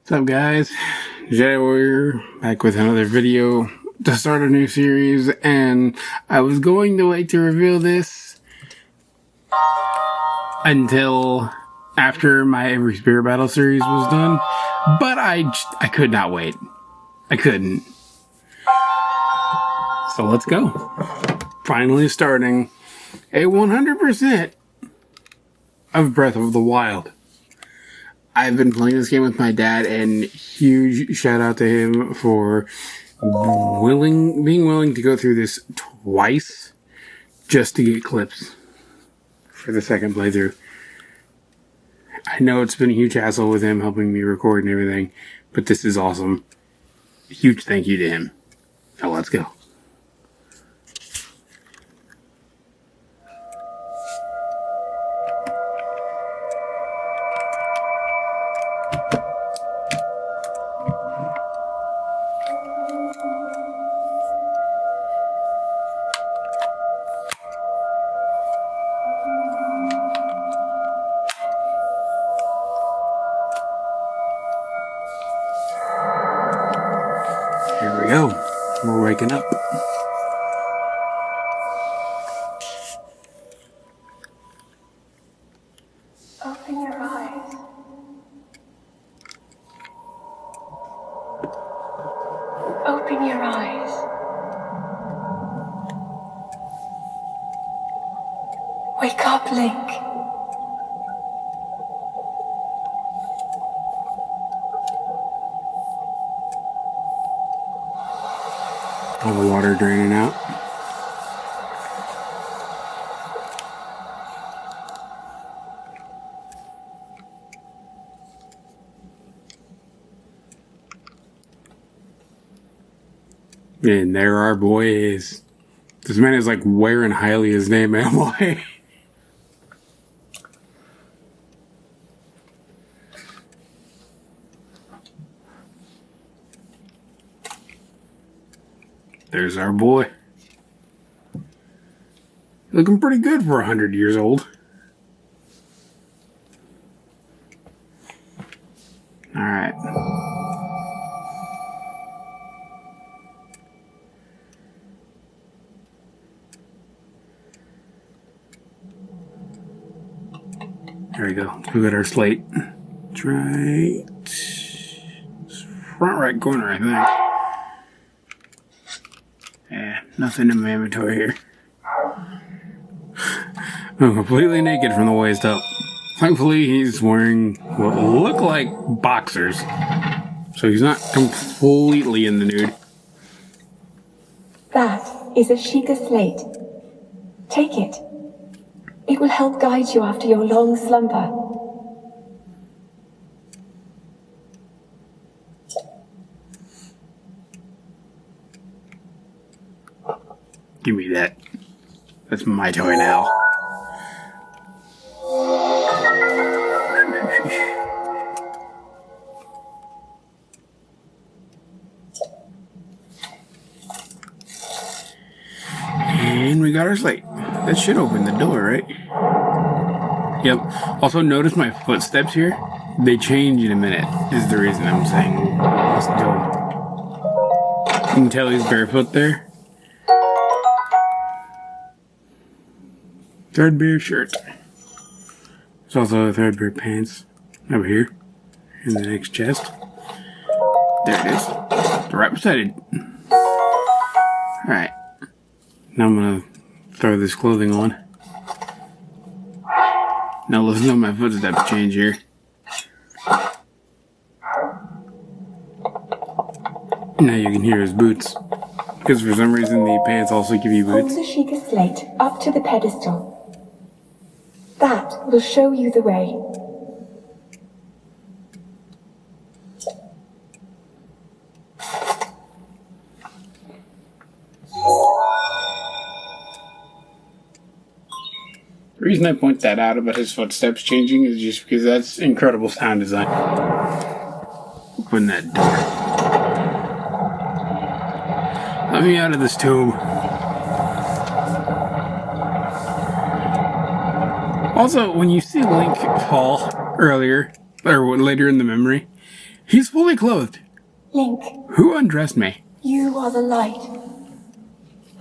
What's up, guys? Jedi Warrior back with another video to start a new series, and I was going to wait to reveal this until after my Every Spirit Battle series was done, but I could not wait. I couldn't. So let's go. Finally starting a 100% of Breath of the Wild. I've been playing this game with my dad, and huge shout out to him for being willing to go through this twice just to get clips for the second playthrough. I know it's been a huge hassle with him helping me record and everything, but this is awesome. Huge thank you to him. Now let's go. Here we go. We're waking up. Open your eyes. Open your eyes. Wake up, Link. All the water draining out. And there our boy is. This man is like wearing highly his name, boy. There's our boy. Looking pretty good for 100 years old. Alright. There we go. We got our slate. It's right. It's front right corner, I think. Yeah, nothing in my inventory here. I'm completely naked from the waist up. Thankfully, he's wearing what look like boxers. So he's not completely in the nude. That is a Sheikah slate. Take it. It will help guide you after your long slumber. Give me that. That's my toy now. And we got our slate. That should open the door, right? Yep. Also, notice my footsteps here. They change in a minute, is the reason I'm saying let's go. You can tell he's barefoot there. Third pair shirt. There's also a third pair of pants over here in the next chest. There it is. Right beside it. Alright. Now I'm gonna throw this clothing on. Now listen to my footsteps change here. Now you can hear his boots. Because for some reason the pants also give you boots. Hold the Sheikah slate up to the pedestal. That will show you the way. The reason I point that out about his footsteps changing is just because that's incredible sound design. Open that door. Let me out of this tomb. Also, when you see Link fall earlier, or later in the memory, He's fully clothed. Link, Who undressed me? you are the light.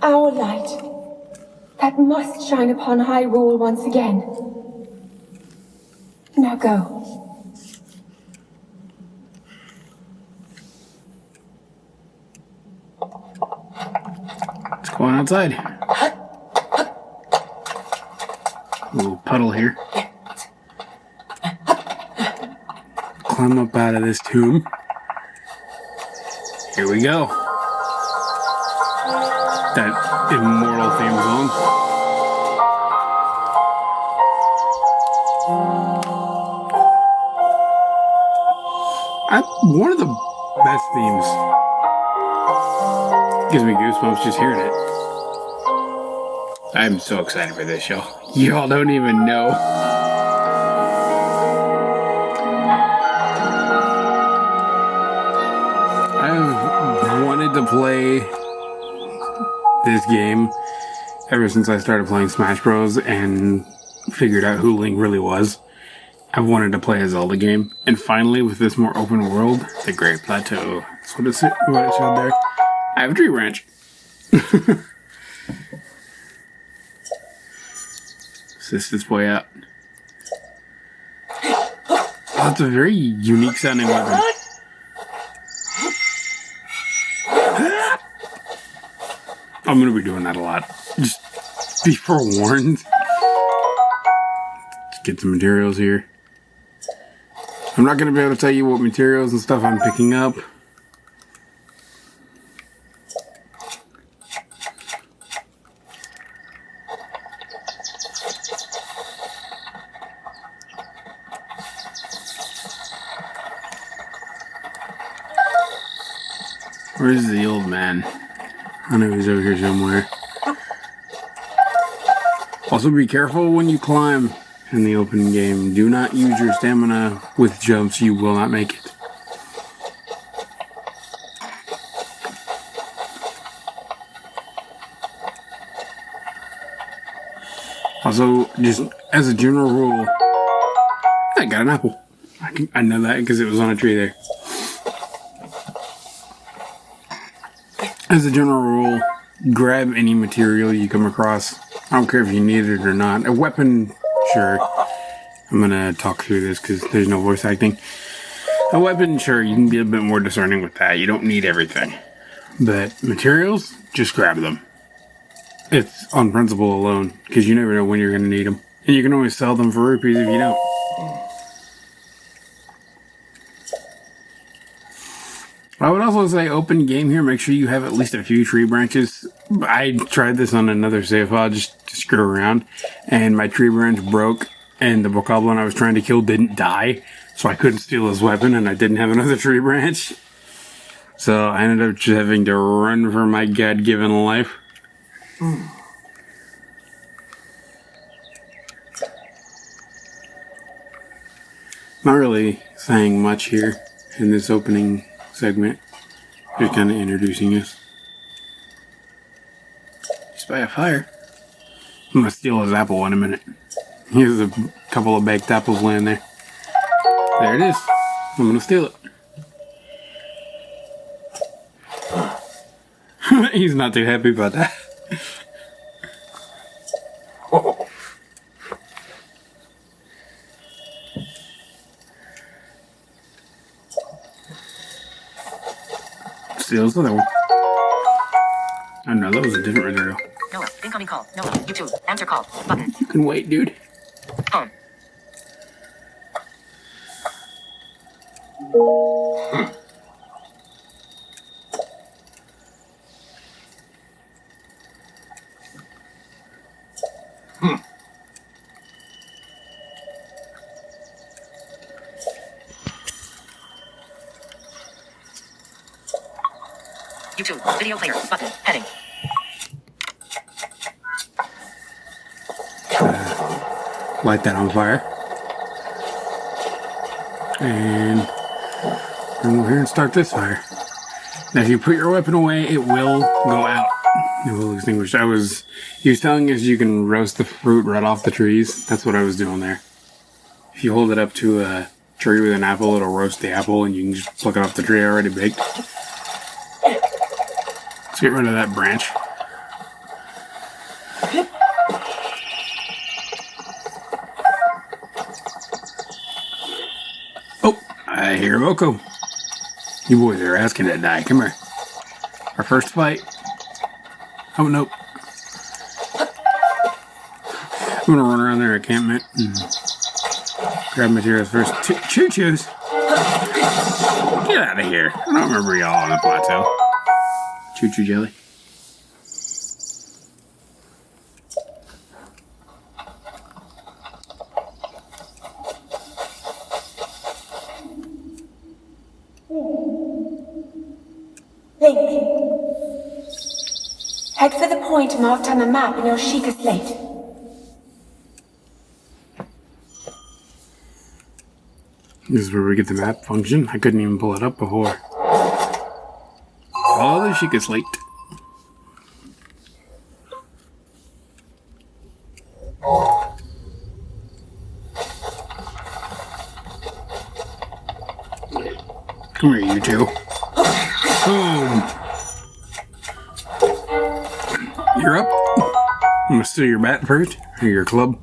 Our light. That must shine upon Hyrule once again. Now go. Let's go on outside. A little puddle here. Climb up out of this tomb. Here we go. That immortal theme song. One of the best themes. Gives me goosebumps just hearing it. I'm so excited for this, y'all. Y'all don't even know. I've wanted to play this game ever since I started playing Smash Bros. And figured out who Link really was. I've wanted to play a Zelda game, and finally, with this more open world, the Great Plateau. That's what it said there. I have a tree branch. Assist this boy out. Oh, it's a very unique sounding weapon. I'm gonna be doing that a lot. Just be forewarned. Let's get some materials here. I'm not going to be able to tell you what materials and stuff I'm picking up. Where's the old man? I know he's over here somewhere. Also be careful when you climb in the open game. Do not use your stamina with jumps. You will not make it. Also, just as a general rule, I got an apple. I know that because it was on a tree there. As a general rule, grab any material you come across. I don't care if you need it or not. A weapon, sure. I'm gonna talk through this because there's no voice acting. A weapon, sure, you can be a bit more discerning with that. You don't need everything. But materials, just grab them. It's on principle alone, because you never know when you're gonna need them. And you can always sell them for rupees if you don't. I would also say open game here, make sure you have at least a few tree branches. I tried this on another save file just to screw around, and my tree branch broke, and the bokoblin I was trying to kill didn't die, so I couldn't steal his weapon, and I didn't have another tree branch. So I ended up just having to run for my God-given life. Not really saying much here in this opening segment. Just kind of introducing us. He's by a fire. I'm gonna steal his apple in a minute. Here's a couple of baked apples laying there. There it is. I'm gonna steal it. He's not too happy about that. Steals the other one. Oh no, that was a different material. Noah, incoming call. Noah, YouTube, answer call. Button. You can wait, dude. Home. YouTube, video player, button, heading. Light that on fire. And go here and start this fire. Now if you put your weapon away, it will go out. It will extinguish. He was telling us you can roast the fruit right off the trees. That's what I was doing there. If you hold it up to tree with an apple, it'll roast the apple and you can just pluck it off the tree already baked. Let's get rid of that branch. Oh, I hear Rocco. You boys are asking to die. Come here. Our first fight. Oh, nope. I'm gonna run around their encampment and grab materials first. Choo-choos! Get out of here. I don't remember y'all on the plateau. Choo-choo jelly. Link. Head for the point marked on the map in your Sheikah slate. This is where we get the map function. I couldn't even pull it up before. Follow the Sheikah slate. Come here, you two. Boom. You're up. I'm gonna steal your bat first, or your club.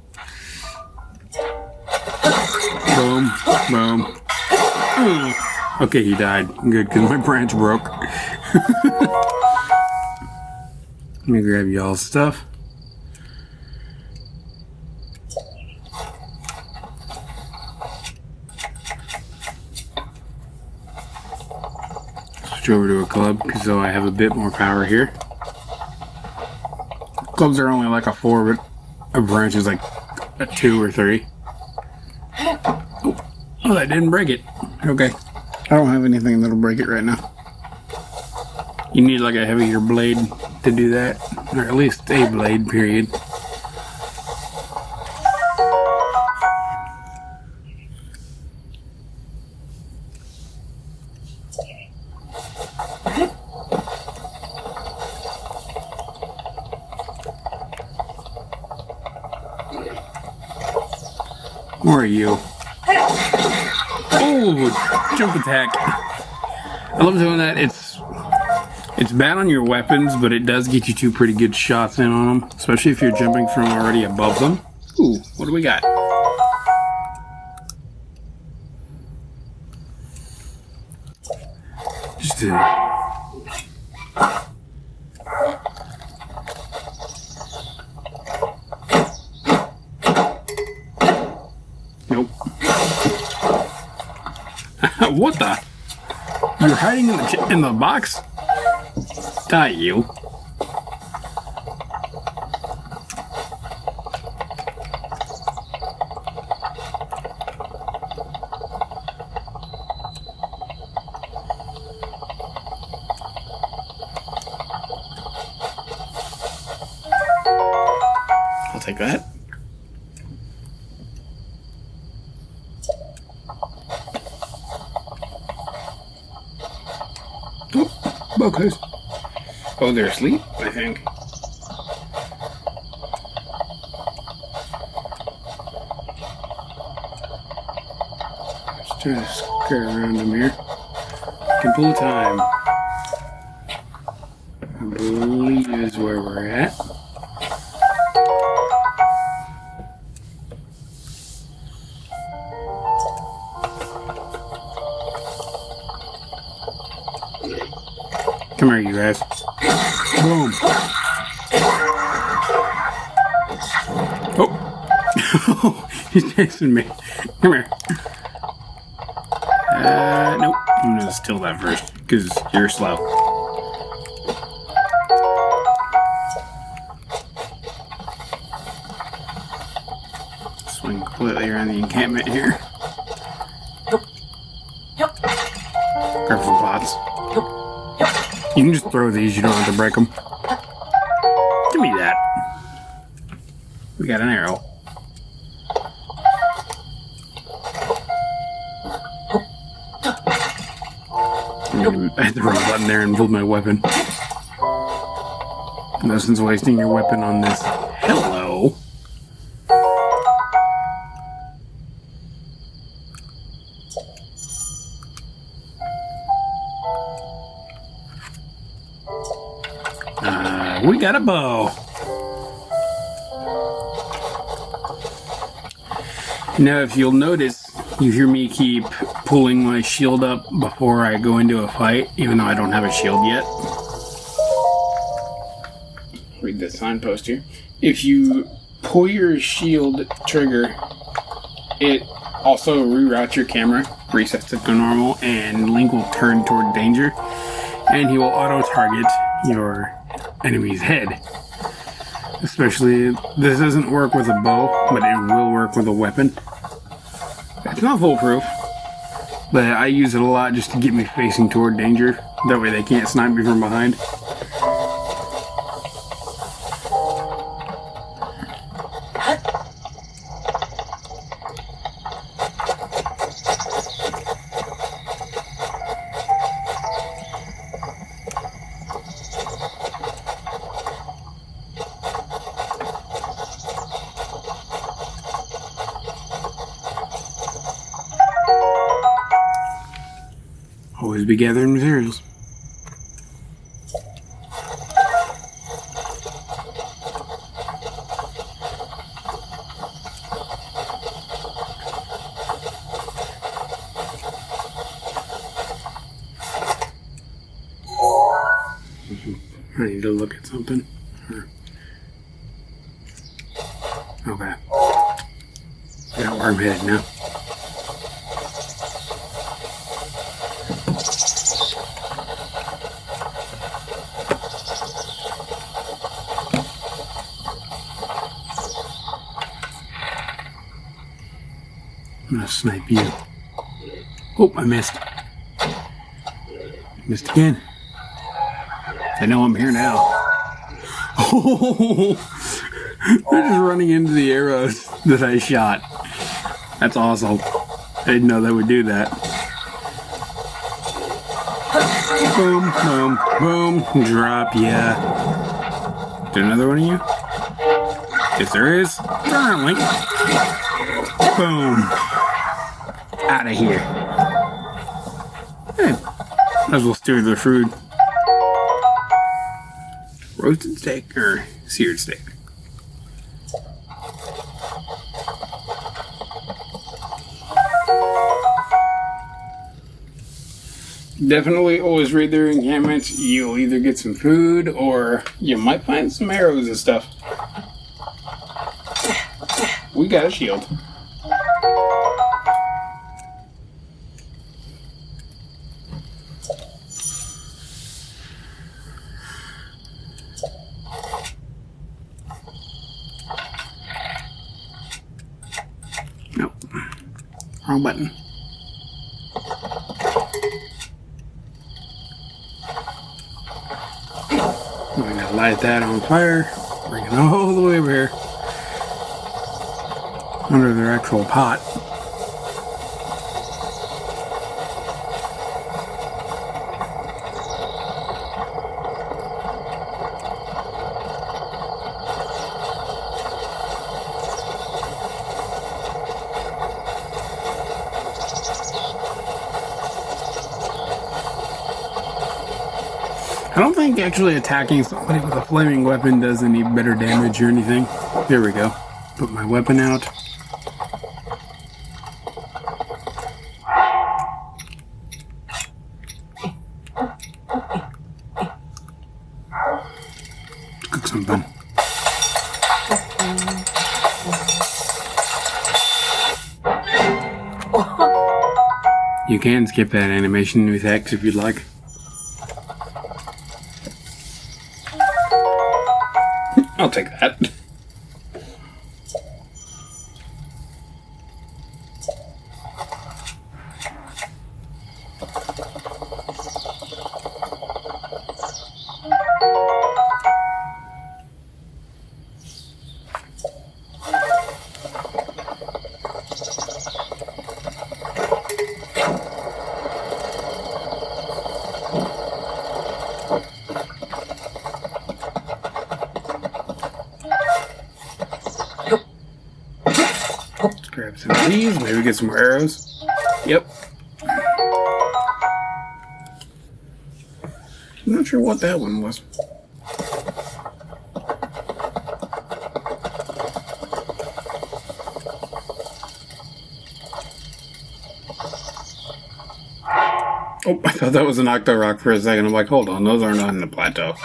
Boom, boom. Ooh. Okay, he died. Good, because my branch broke. Let me grab y'all's stuff. Switch over to a club, because so I have a bit more power here. Clubs are only like a 4, but a branch is like a 2 or 3. Oh, that didn't break it. Okay. I don't have anything that'll break it right now. You need like a heavier blade to do that. Or at least a blade, period. Where are you? Oh, jump attack. I love doing that. It's bad on your weapons, but it does get you 2 pretty good shots in on them, especially if you're jumping from already above them. Ooh, what do we got? Just Nope. What the? You're hiding in the box? Die, you. I'll take that. Okay. Oh, they're asleep, I think. Let's try to skirt around them here. Can pull time. I believe is where we're at. Come here, you guys. Boom. Oh. He's chasing me. Come here. Nope. I'm gonna steal that first, because you're slow. Swing completely around the encampment here. Grab some pots. You can just throw these, you don't have to break them. Give me that. We got an arrow. I hit the wrong button there and pulled my weapon. No sense wasting your weapon on this. Hello. Yeah, we got a bow. Now, if you'll notice, you hear me keep pulling my shield up before I go into a fight, even though I don't have a shield yet. Read the signpost here. If you pull your shield trigger, it also reroutes your camera, resets it to normal, and Link will turn toward danger, and he will auto-target your enemy's head. Especially, this doesn't work with a bow, but it will work with a weapon. It's not foolproof, but I use it a lot just to get me facing toward danger. That way they can't snipe me from behind. Always be gathering materials. I need to look at something. Okay. I got worm headed now. I'm gonna snipe you. Oh, I missed. Missed again. I know I'm here now. Oh, they're just running into the arrows that I shot. That's awesome. I didn't know they would do that. Boom, boom, boom. Drop, yeah. Is there another one of you? Yes, there is. Turn, Link. Boom. Out of here. Hey, might as well steer their food. Roasted steak or seared steak? Definitely always read their encampments. You'll either get some food or you might find some arrows and stuff. We got a shield. Nope. Wrong button. I'm gonna light that on fire. Bring it all the way over here. Under their actual pot. I don't think actually attacking somebody with a flaming weapon does any better damage or anything. There we go. Put my weapon out. Cook something. You can skip that animation with X if you'd like. I'll take that. Grab some of these, maybe get some more arrows. Yep. I'm not sure what that one was. Oh, I thought that was an octo rock for a second. I'm like, hold on, those aren't on the plateau.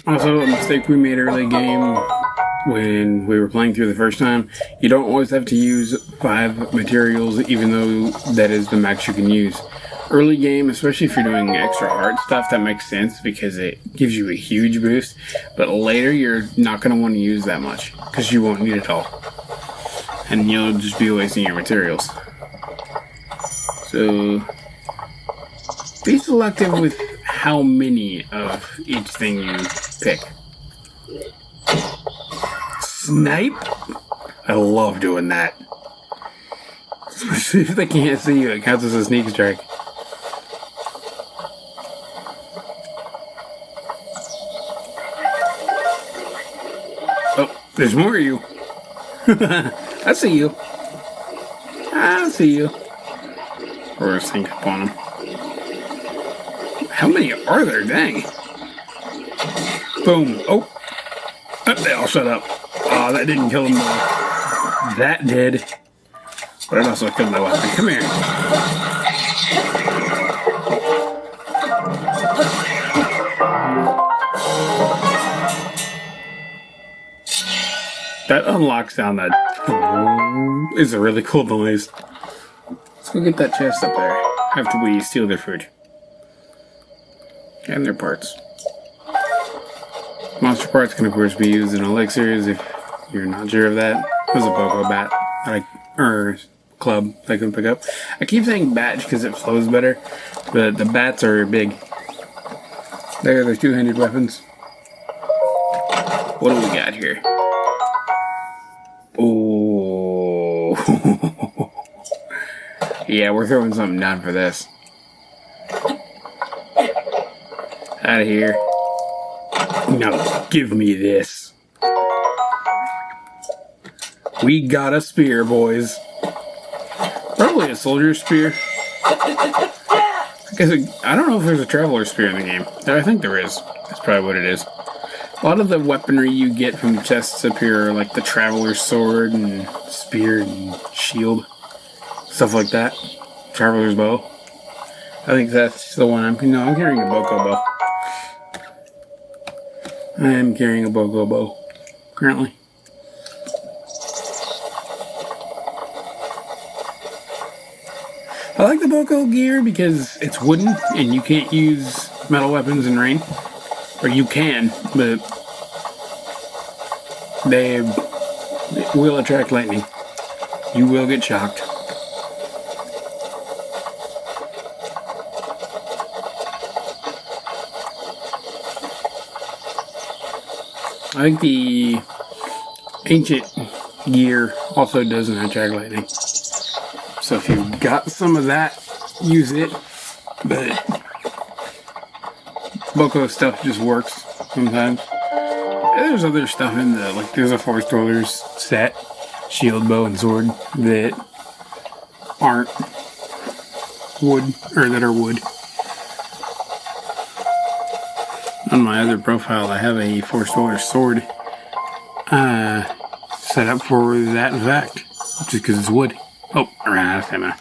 Also, a mistake we made early game when we were playing through the first time, you don't always have to use 5 materials, even though that is the max you can use. Early game, especially if you're doing extra hard stuff, that makes sense because it gives you a huge boost. But later, you're not going to want to use that much because you won't need it all. And you'll just be wasting your materials. So, be selective with how many of each thing you pick. Snipe? I love doing that. Especially if they can't see you, it counts as a sneak strike. Oh, there's more of you. I see you. I see you. Or sink up on them. How many are there? Dang. Boom. Oh. They all shut up. Oh, that didn't kill them though. That did. But it also killed my weapon. Come here. That unlock sound that is a really cool noise. Let's go get that chest up there after we steal their food. And their parts. Monster parts can of course be used in elixirs if you're not sure of that. There's a Boko bat or club that I can pick up. I keep saying batch because it flows better, but the bats are big. They're two-handed weapons. What do we got here? Oh. Yeah, we're throwing something down for this. Out of here. Now, give me this. We got a spear, boys. Probably a soldier spear. I don't know if there's a traveler spear in the game. I think there is. That's probably what it is. A lot of the weaponry you get from chests up here are like the traveler's sword and spear and shield. Stuff like that. Traveler's bow. I think that's the one I'm carrying a Boko bow. I am carrying a Boko bow currently. I like the Boko gear because it's wooden and you can't use metal weapons in rain. Or you can, but they will attract lightning. You will get shocked. I think the ancient gear also doesn't attract lightning. So if you've got some of that, use it. But Boko stuff just works sometimes. There's other stuff in there's a Force Dwellers set, shield, bow, and sword that aren't wood, or that are wood. On my other profile, I have a Force Dweller sword set up for that fact, just because it's wood. Oh, I ran out of stamina.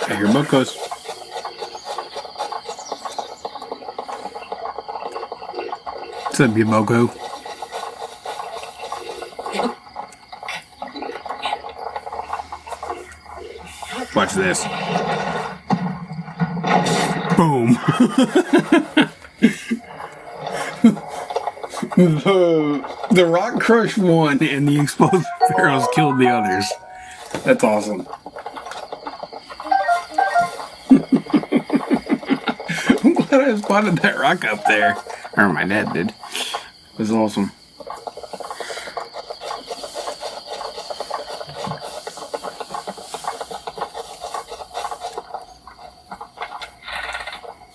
I hear Bokos. What's up, you Boko? Watch this. Boom. The Rock Crush won and the Explosive Pharaohs killed the others. That's awesome. I'm glad I spotted that rock up there. Or my dad did. It was awesome.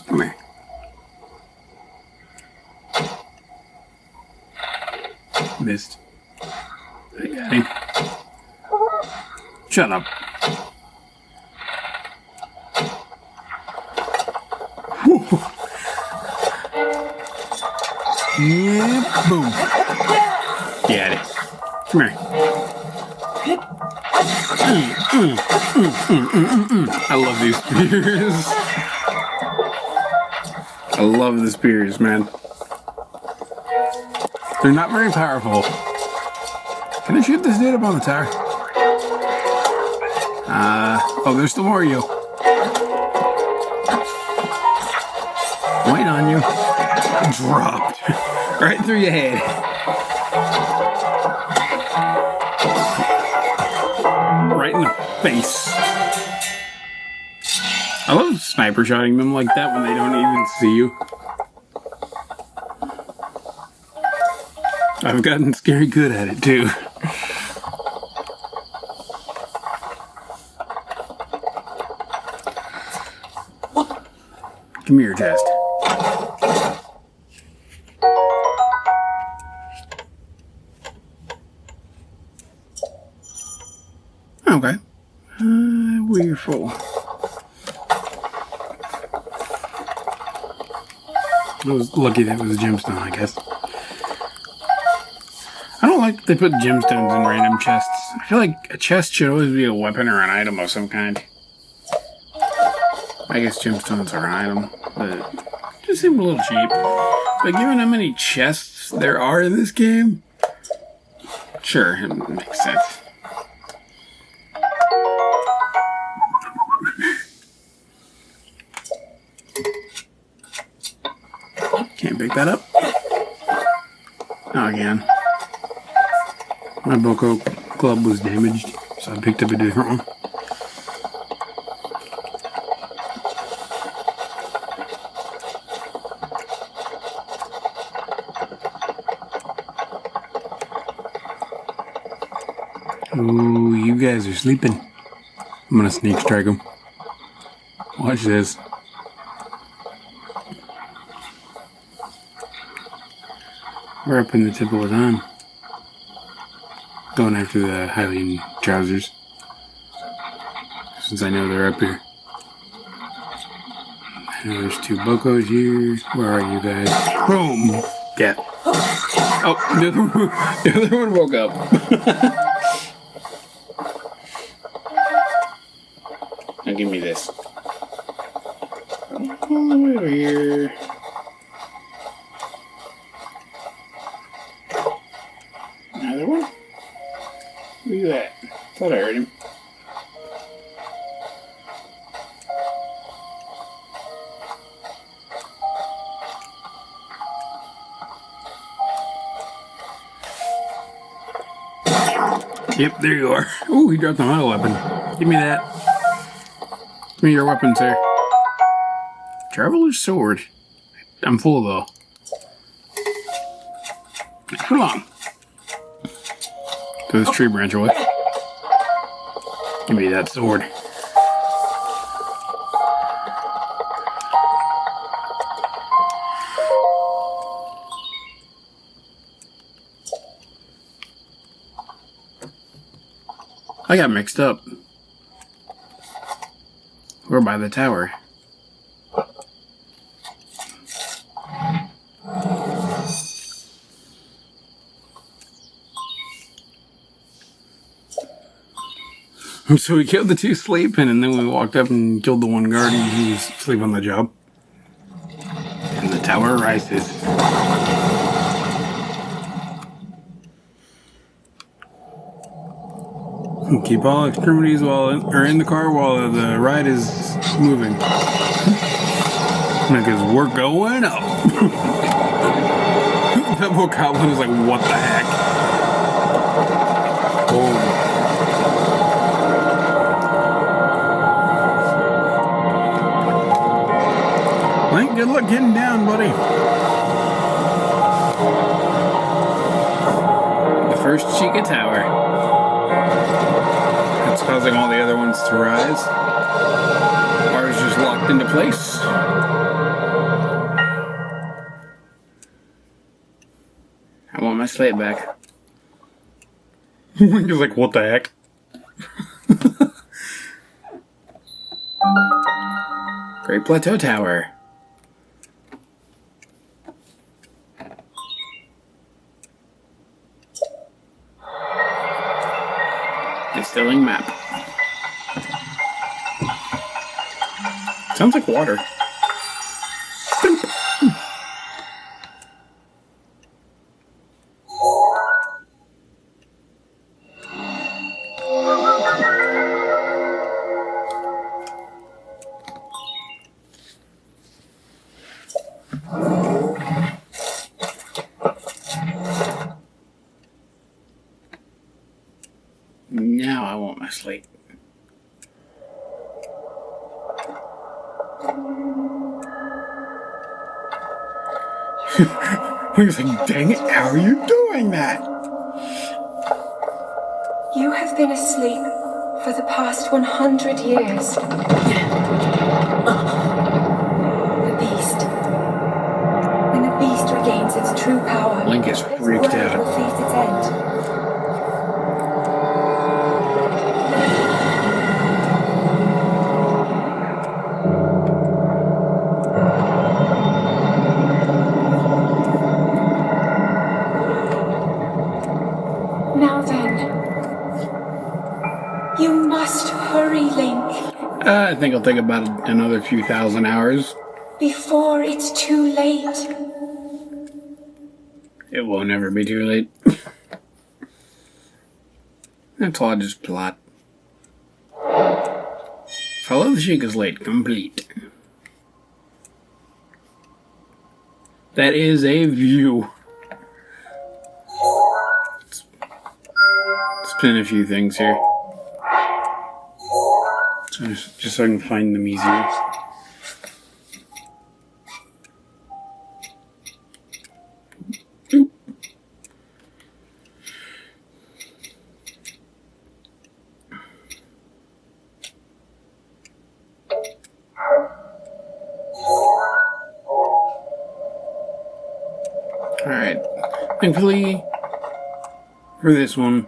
Come here. Missed. I got him. Shut up. Whew. Yeah, boom. Get it. Come here. I love these spears. I love the spears, man. They're not very powerful. Can I shoot this dude up on the tower? Oh, there's still more of you. Wait on you. Dropped. Right through your head. Right in the face. I love sniper shotting them like that when they don't even see you. I've gotten scary good at it too. Give me your chest. Okay. We're full. I was lucky that was a gemstone, I guess. I don't like that they put gemstones in random chests. I feel like a chest should always be a weapon or an item of some kind. I guess gemstones are an item, but it just seemed a little cheap. But given how many chests there are in this game, sure, it makes sense. Can't pick that up. Oh, again. My Boko club was damaged, so I picked up a different one. Ooh, you guys are sleeping. I'm gonna sneak strike them. Watch this. We're up in the tip of the time. Going after the Hylian trousers. Since I know they're up here. I know there's two Bokos here. Where are you guys? Boom! Yeah. Oh, the other one woke up. Now give me this. All the way over here. Another one? Look at that. Thought I heard him. Yep, there you are. Ooh, he dropped a metal weapon. Give me that. Give me your weapon, sir. Traveler's sword. I'm full though. Come on. Throw this tree branch away. Give me that sword. I got mixed up. We're by the tower. So we killed the two sleeping, and then we walked up and killed the one guard who was asleep on the job. And the tower rises. Keep all extremities in the car while the ride is moving. Because we're going up. That poor goblin was like, what the heck? Oh. Link, good luck getting down, buddy. The first Chica Tower. That's causing all the other ones to rise. Ours just locked into place. I want my slate back. Link is like, what the heck? Great Plateau Tower. Distilling map. Sounds like water. Now I want my slate. He was like, dang it, how are you doing that? You have been asleep for the past 100 years. The beast. When the beast regains its true power, Link is this freaked world out. will face its end. Now then, you must hurry, Link, I think it'll take about another few thousand hours. before it's too late. It will never be too late. That's all just plot. Follow the Sheikah's Late complete. That is a view. Spin a few things here. So just so I can find them easier. Oop. Alright. Thankfully, for this one,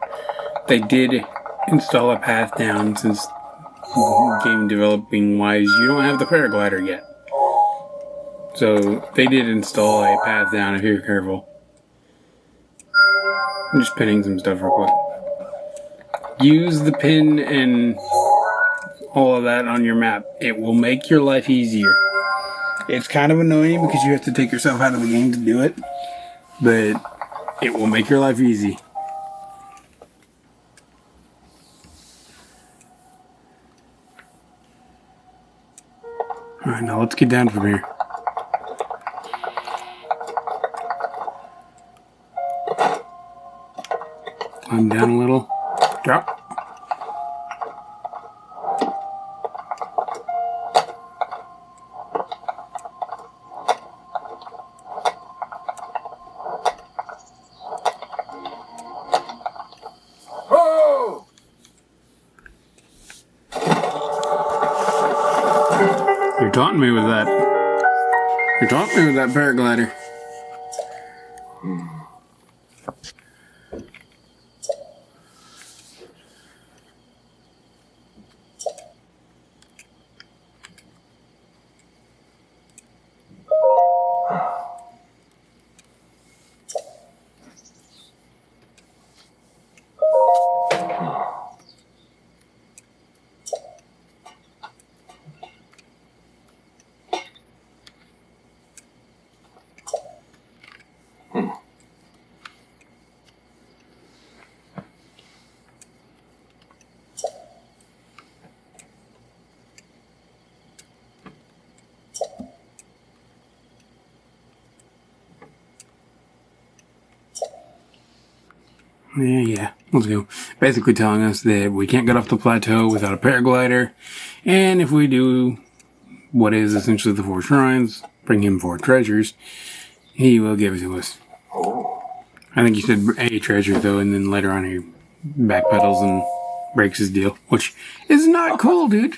they did install a path down since game developing wise, you don't have the paraglider yet. So they did install a path down if you're careful. I'm just pinning some stuff real quick. Use the pin and all of that on your map. It will make your life easier. It's kind of annoying because you have to take yourself out of the game to do it, but it will make your life easy. Alright, now let's get down from here. Climb down a little. Drop. Oh! You're taunting me with that. You're taunting me with that paraglider. Yeah, let's go. Basically telling us that we can't get off the plateau without a paraglider, and if we do what is essentially the 4 shrines, bring him 4 treasures, he will give it to us. I think he said a treasure though, and then later on he backpedals and breaks his deal, which is not cool, dude.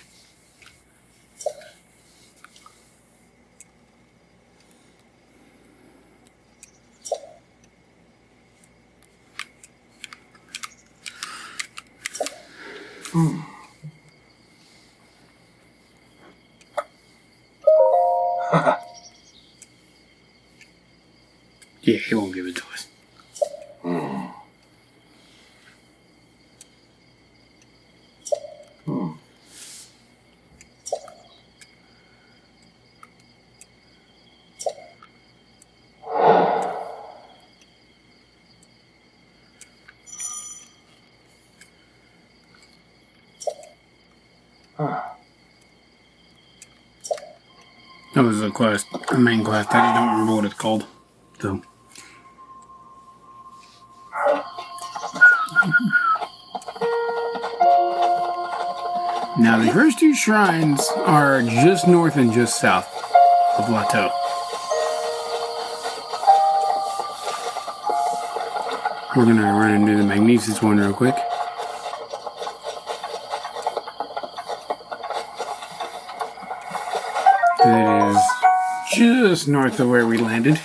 Yeah, he won't give it to us. That was a quest, a main quest. I just don't remember what it's called. So. Now, the first two shrines are just north and just south of Plateau. We're going to run and do the Magnesis one real quick. It is just north of where we landed.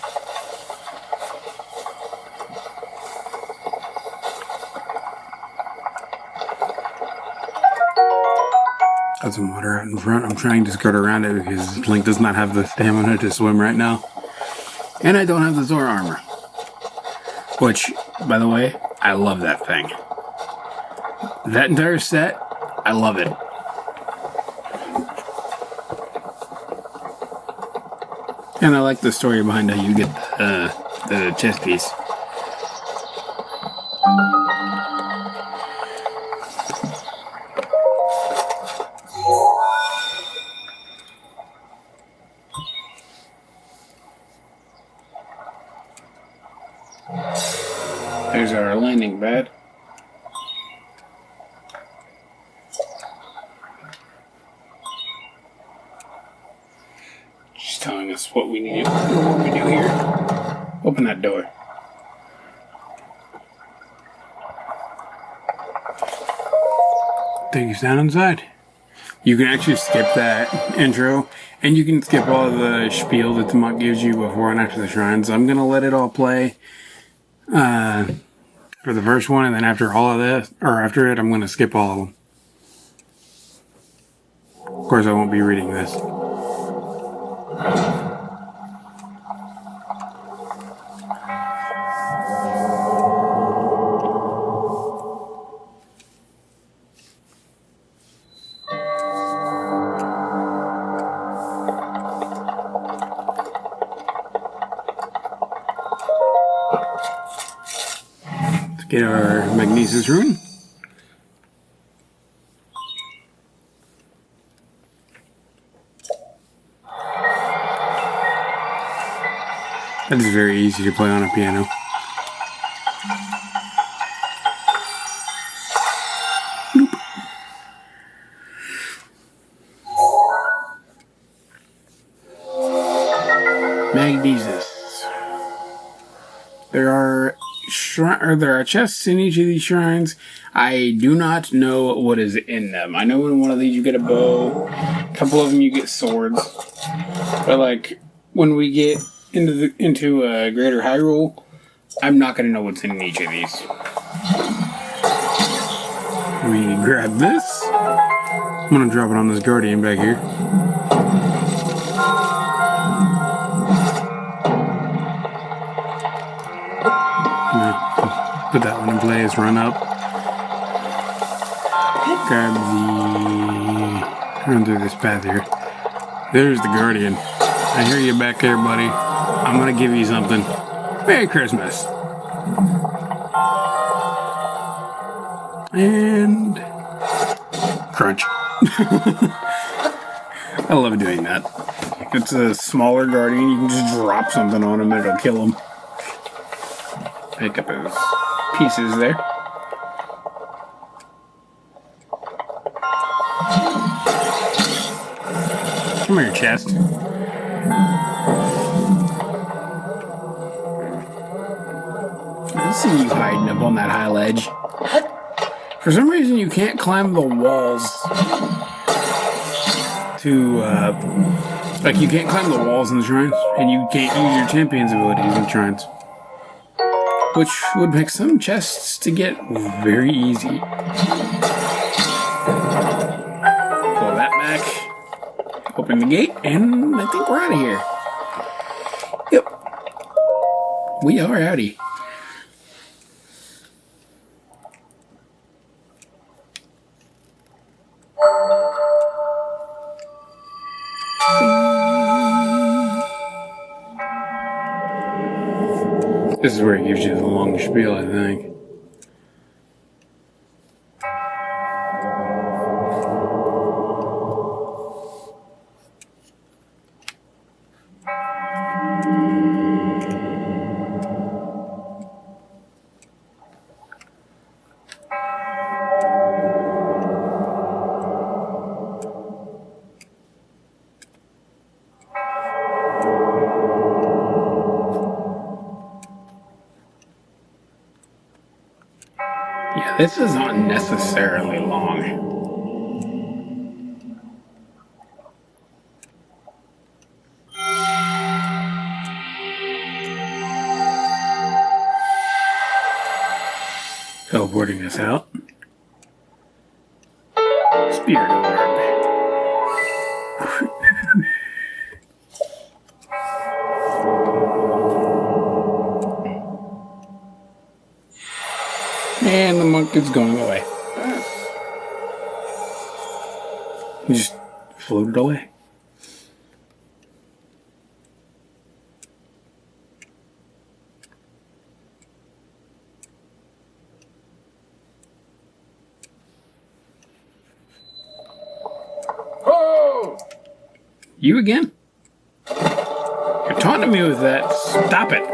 Got some water out in front. I'm trying to skirt around it because Link does not have the stamina to swim right now. And I don't have the Zora armor. Which, by the way, I love that thing. That entire set, I love it. And I like the story behind how you get the chest piece. There's our landing pad. Just telling us what we need, what we do here. Open that door. Take us down inside. You can actually skip that intro, and you can skip all the spiel that the monk gives you before and after the shrines. I'm gonna let it all play for the first one, and then after all of this, or after it, I'm gonna skip all of them. Of course, I won't be reading this. Get our Magnesis rune. That is very easy to play on a piano. Nope. Magnesis. There are chests in each of these shrines. I do not know what is in them. I know in one of these you get a bow. A couple of them you get swords. But like when we get into Greater Hyrule, I'm not gonna know what's in each of these. We grab this. I'm gonna drop it on this Guardian back here. Put that one in place, run up. Grab run through this path here. There's the Guardian. I hear you back there, buddy. I'm gonna give you something. Merry Christmas. And crunch. I love doing that. If it's a smaller Guardian, you can just drop something on him and it'll kill him. Pick up his pieces there. Come here, chest. I see you hiding up on that high ledge. For some reason, you can't climb the walls to, like, you can't climb the walls in the shrines, and you can't use your champion's abilities in shrines. Which would make some chests to get very easy. Open the gate, and I think we're out of here. Yep. We are outie. This is where it gives you the long spiel, I think. Yeah, this is unnecessarily long. Teleporting us out. Spirit orb. And the monk is going away. He just floated away. You again? You're taunting me with that. Stop it.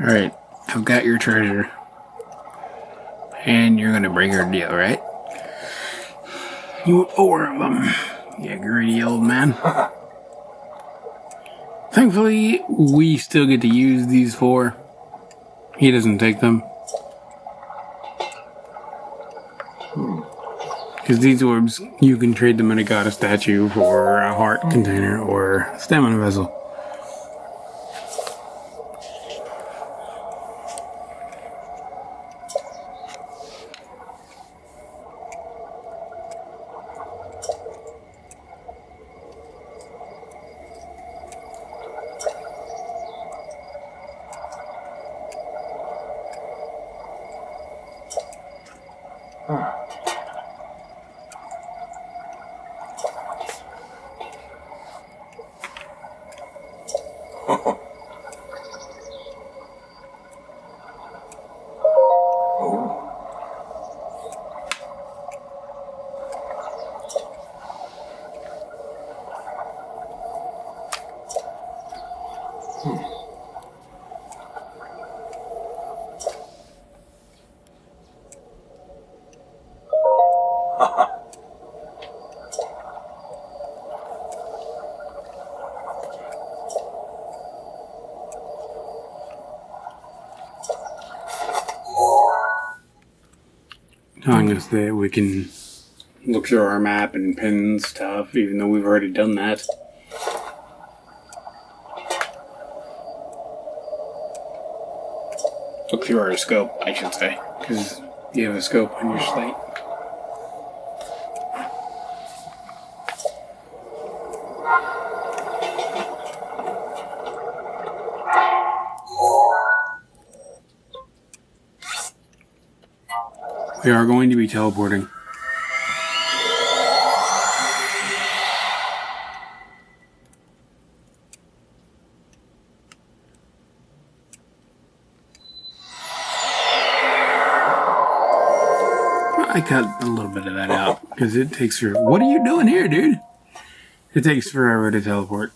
Alright, I've got your treasure. And you're gonna break our deal, right? You want 4 of them. You greedy old man. Thankfully, we still get to use these 4. He doesn't take them. Because these orbs, you can trade them in a goddess statue for a heart container or stamina vessel. Telling us that we can look through our map and pin stuff, even though we've already done that. Look through our scope, I should say, because you have a scope on your slate. We are going to be teleporting. I cut a little bit of that out because it takes for. What are you doing here, dude? It takes forever to teleport.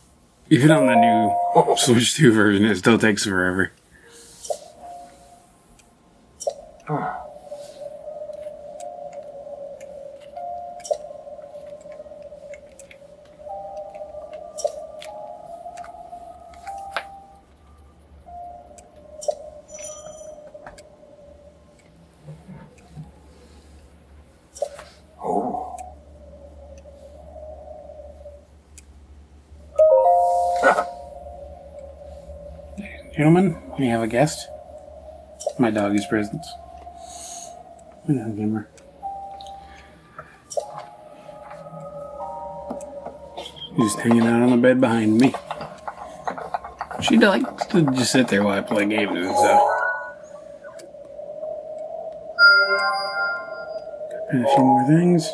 Even on the new Switch 2 version, it still takes forever. Gentlemen, we have a guest. My doggy's presents. Yeah, gamer. She's just hanging out on the bed behind me. She likes to just sit there while I play games and stuff. And a few more things.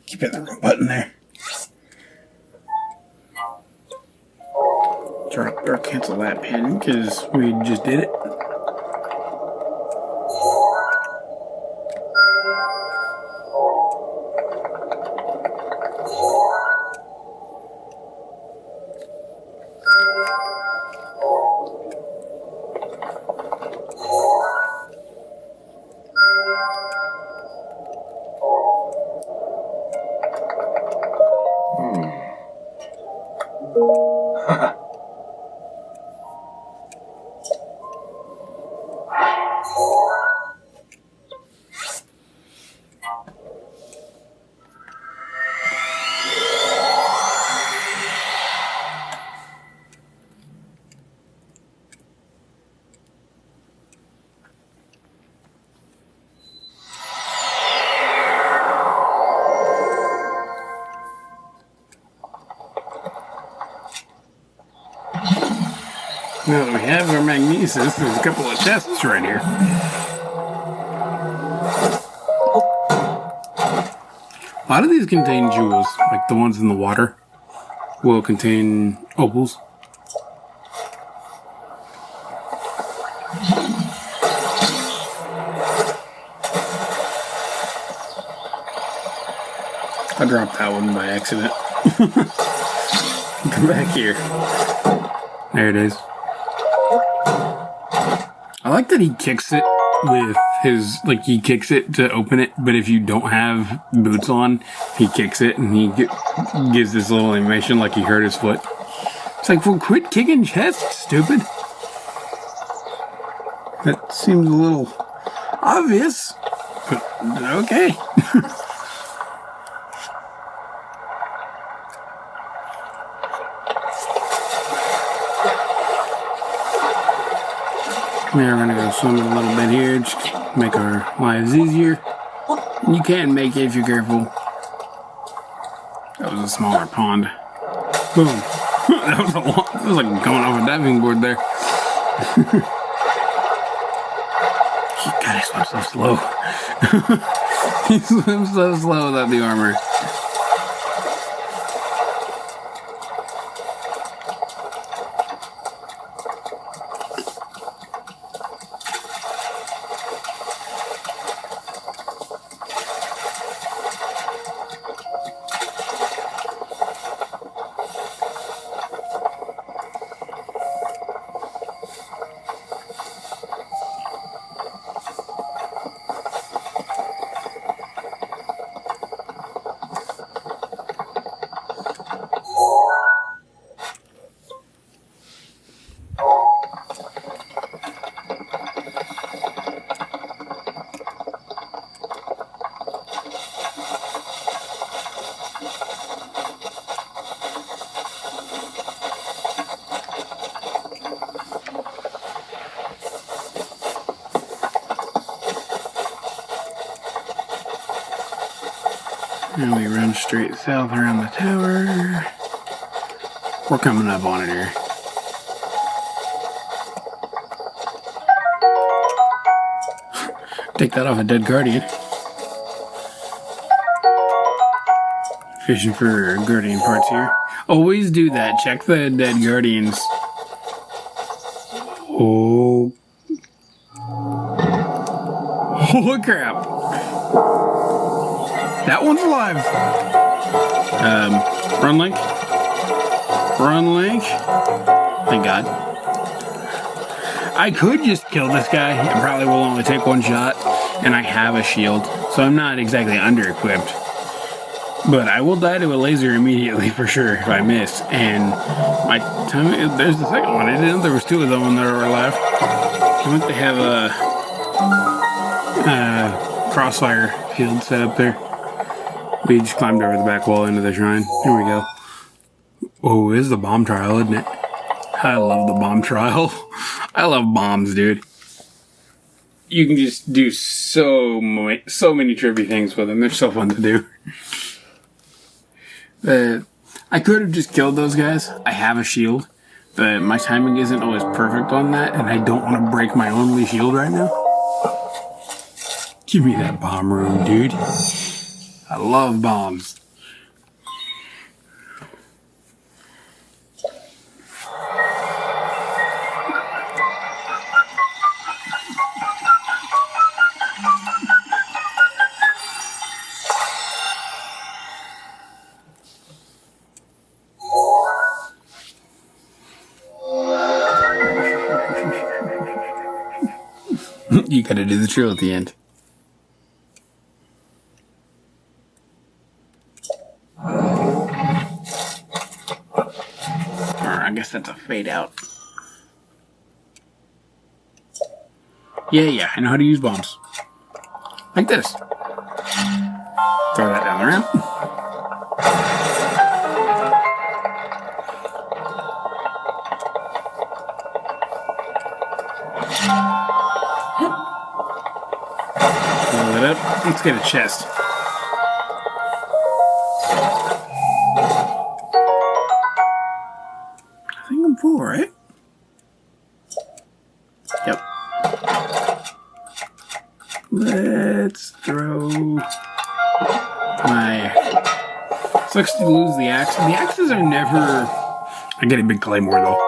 Keep hitting the wrong button there. Drop or cancel that pin because we just did it. Now that we have our magnesis, there's a couple of chests right here. A lot of these contain jewels, like the ones in the water will contain opals. I dropped that one by accident. Come back here. There it is. I like that he kicks it with his, like, he kicks it to open it, but if you don't have boots on, he kicks it and he gives this little animation like he hurt his foot. It's like, well, quit kicking chests, stupid. That seems a little obvious, but okay. We're gonna go swimming a little bit here, just make our lives easier. You can make it if you're careful. That was a smaller pond. Boom. That was like going off a diving board there. God, he swims so slow. He swims so slow without the armor. And we run straight south around the tower. We're coming up on it here. Take that off a dead guardian. Fishing for guardian parts here. Always do that. Check the dead guardians. Oh. Holy crap. That one's alive. Run, Link. Run, Link. Thank God. I could just kill this guy. It probably will only take one shot. And I have a shield. So I'm not exactly under-equipped. But I will die to a laser immediately for sure if I miss. And my time... There's the second one. I didn't know there was two of them when there were left. I think they have a crossfire field set up there. We just climbed over the back wall into the shrine. Here we go. Oh, this is the bomb trial, isn't it? I love the bomb trial. I love bombs, dude. You can just do so many trippy things with them. They're so fun to do. I could have just killed those guys. I have a shield, but my timing isn't always perfect on that, and I don't want to break my only shield right now. Give me that bomb room, dude. I love bombs. You gotta do the drill at the end. I guess that's a fade out. Yeah, I know how to use bombs. Like this. Throw that down the ramp. Roll it up. Let's get a chest. I think I'm full, right? Yep. Let's throw my... Sucks to lose the axe. The axes are never... I get a big claymore, though.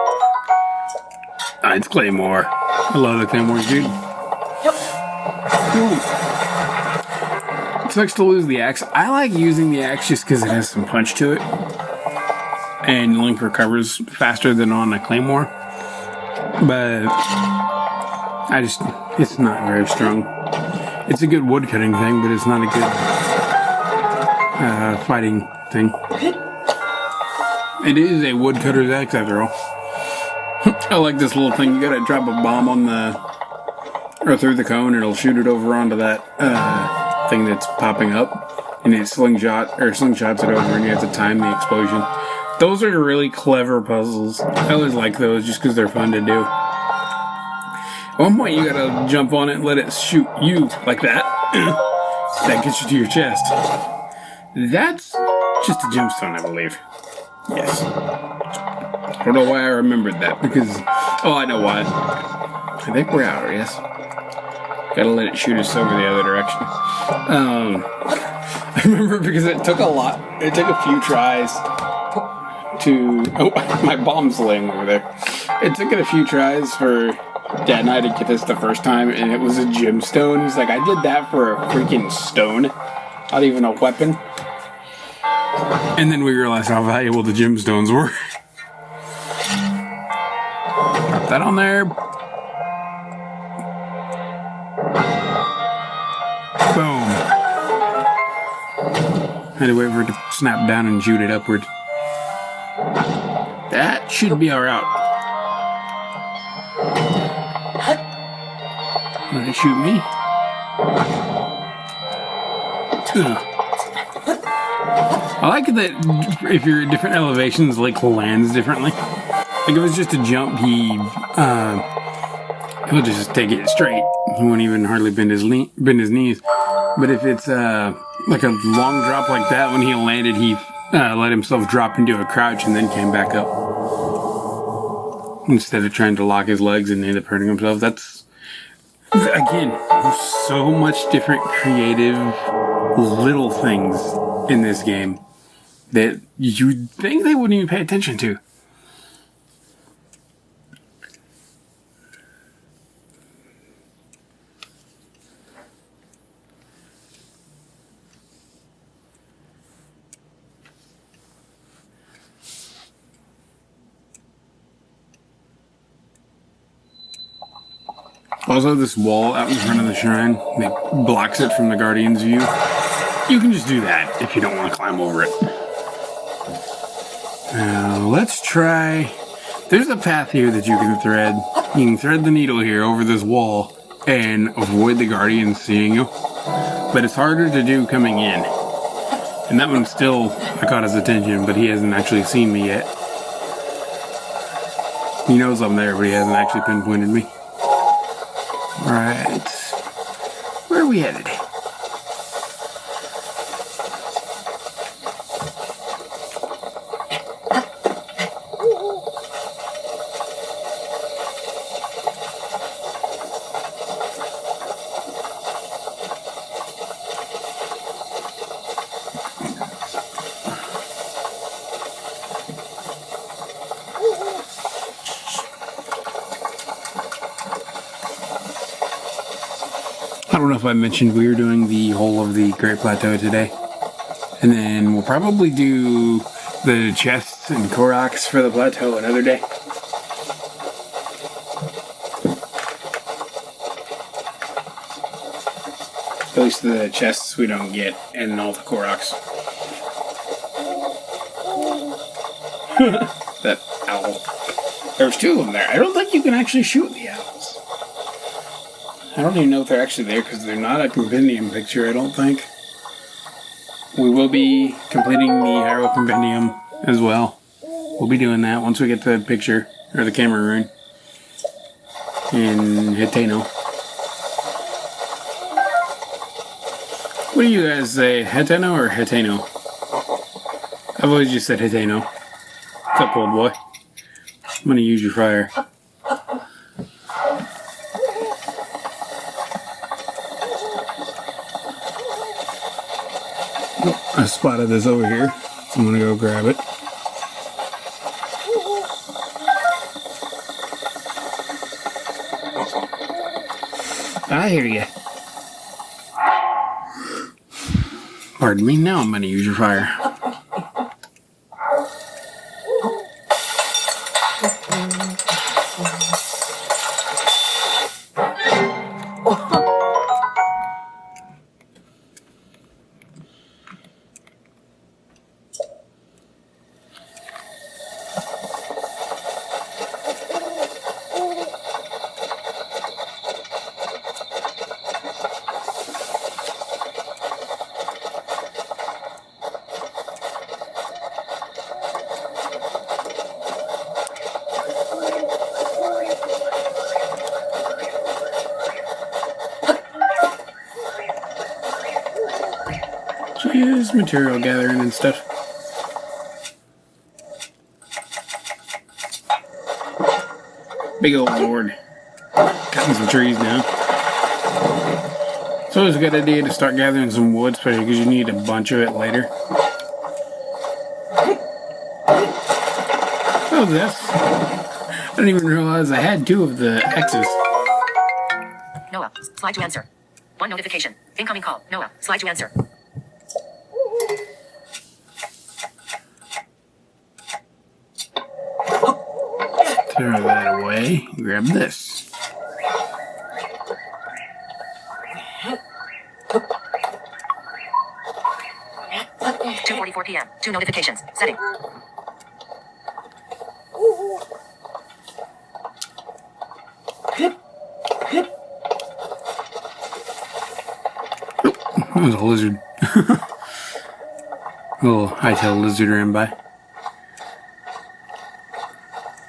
It's claymore. I love the claymores, dude. Ooh. It sucks to lose the axe. I like using the axe just because it has some punch to it. And Link recovers faster than on a claymore. But it's not very strong. It's a good wood cutting thing, but it's not a good fighting thing. It is a woodcutter's axe after all. I like this little thing. You gotta drop a bomb on or through the cone, and it'll shoot it over onto that thing that's popping up, and it slingshots it over, and you have to time the explosion. Those are really clever puzzles. I always like those just because they're fun to do. At one point, you gotta jump on it and let it shoot you like that. That gets you to your chest. That's just a gemstone, I believe. Yes. I don't know why I remembered that, because... Oh, I know why. I think we're out, yes. Gotta let it shoot us over the other direction. I remember because it took a few tries to... Oh, my bomb's laying over there. It took it a few tries for Dad and I to get this the first time, and it was a gemstone. He's like, I did that for a freaking stone, not even a weapon. And then we realized how valuable the gemstones were. Drop that on there. Boom. Had to wait for it to snap down and shoot it upward. That should be our route. Let it shoot me. Ugh. I like that if you're at different elevations, Link lands differently. Like if it's just a jump, he'll just take it straight. He won't even hardly bend his knees. But if it's like a long drop like that, when he landed, he let himself drop into a crouch and then came back up. Instead of trying to lock his legs and end up hurting himself. That's, again, there's so much different creative little things in this game that you'd think they wouldn't even pay attention to. Also, this wall out in front of the shrine that blocks it from the Guardian's view, you can just do that if you don't want to climb over it. Now, let's try... There's a path here that you can thread. You can thread the needle here over this wall and avoid the Guardians seeing you. But it's harder to do coming in. And that one still, I caught his attention, but he hasn't actually seen me yet. He knows I'm there, but he hasn't actually pinpointed me. Alright. Where are we headed? I don't know if I mentioned we were doing the whole of the Great Plateau today. And then we'll probably do the chests and Koroks for the plateau another day. At least the chests we don't get, and all the Koroks. That owl. There was 2 of them there. I don't think you can actually shoot the owls. I don't even know if they're actually there because they're not a compendium picture, I don't think. We will be completing the Hyrule Compendium as well. We'll be doing that once we get the picture, or the camera rune, in Hiteno. What do you guys say, Hiteno or Hiteno? I've always just said Hiteno. What's up, old boy? I'm gonna use your fire. I spotted this over here, so I'm gonna go grab it. I hear you. Pardon me, now I'm gonna use your fire. Just material gathering and stuff. Big old board. Cutting some trees down. It's always a good idea to start gathering some wood, especially because you need a bunch of it later. Oh, this. I didn't even realize I had 2 of the X's. Noah, slide to answer. 1 notification. Incoming call. Noah, slide to answer. Throw that away. Grab this. At 2:44 p.m. 2 notifications. Setting. That was a lizard. Little high-tailed lizard ran by.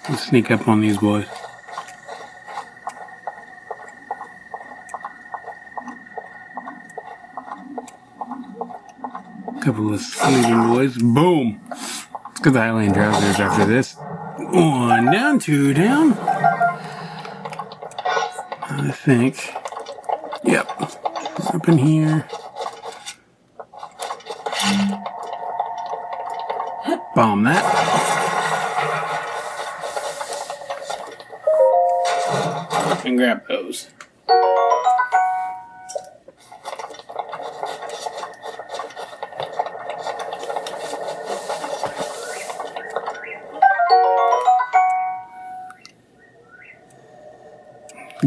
Let's sneak up on these boys. Couple of sleeping boys. Boom! Let's get the Highland trousers after this. 1 down, 2 down. I think. Yep. Up in here. Bomb that. And grab those.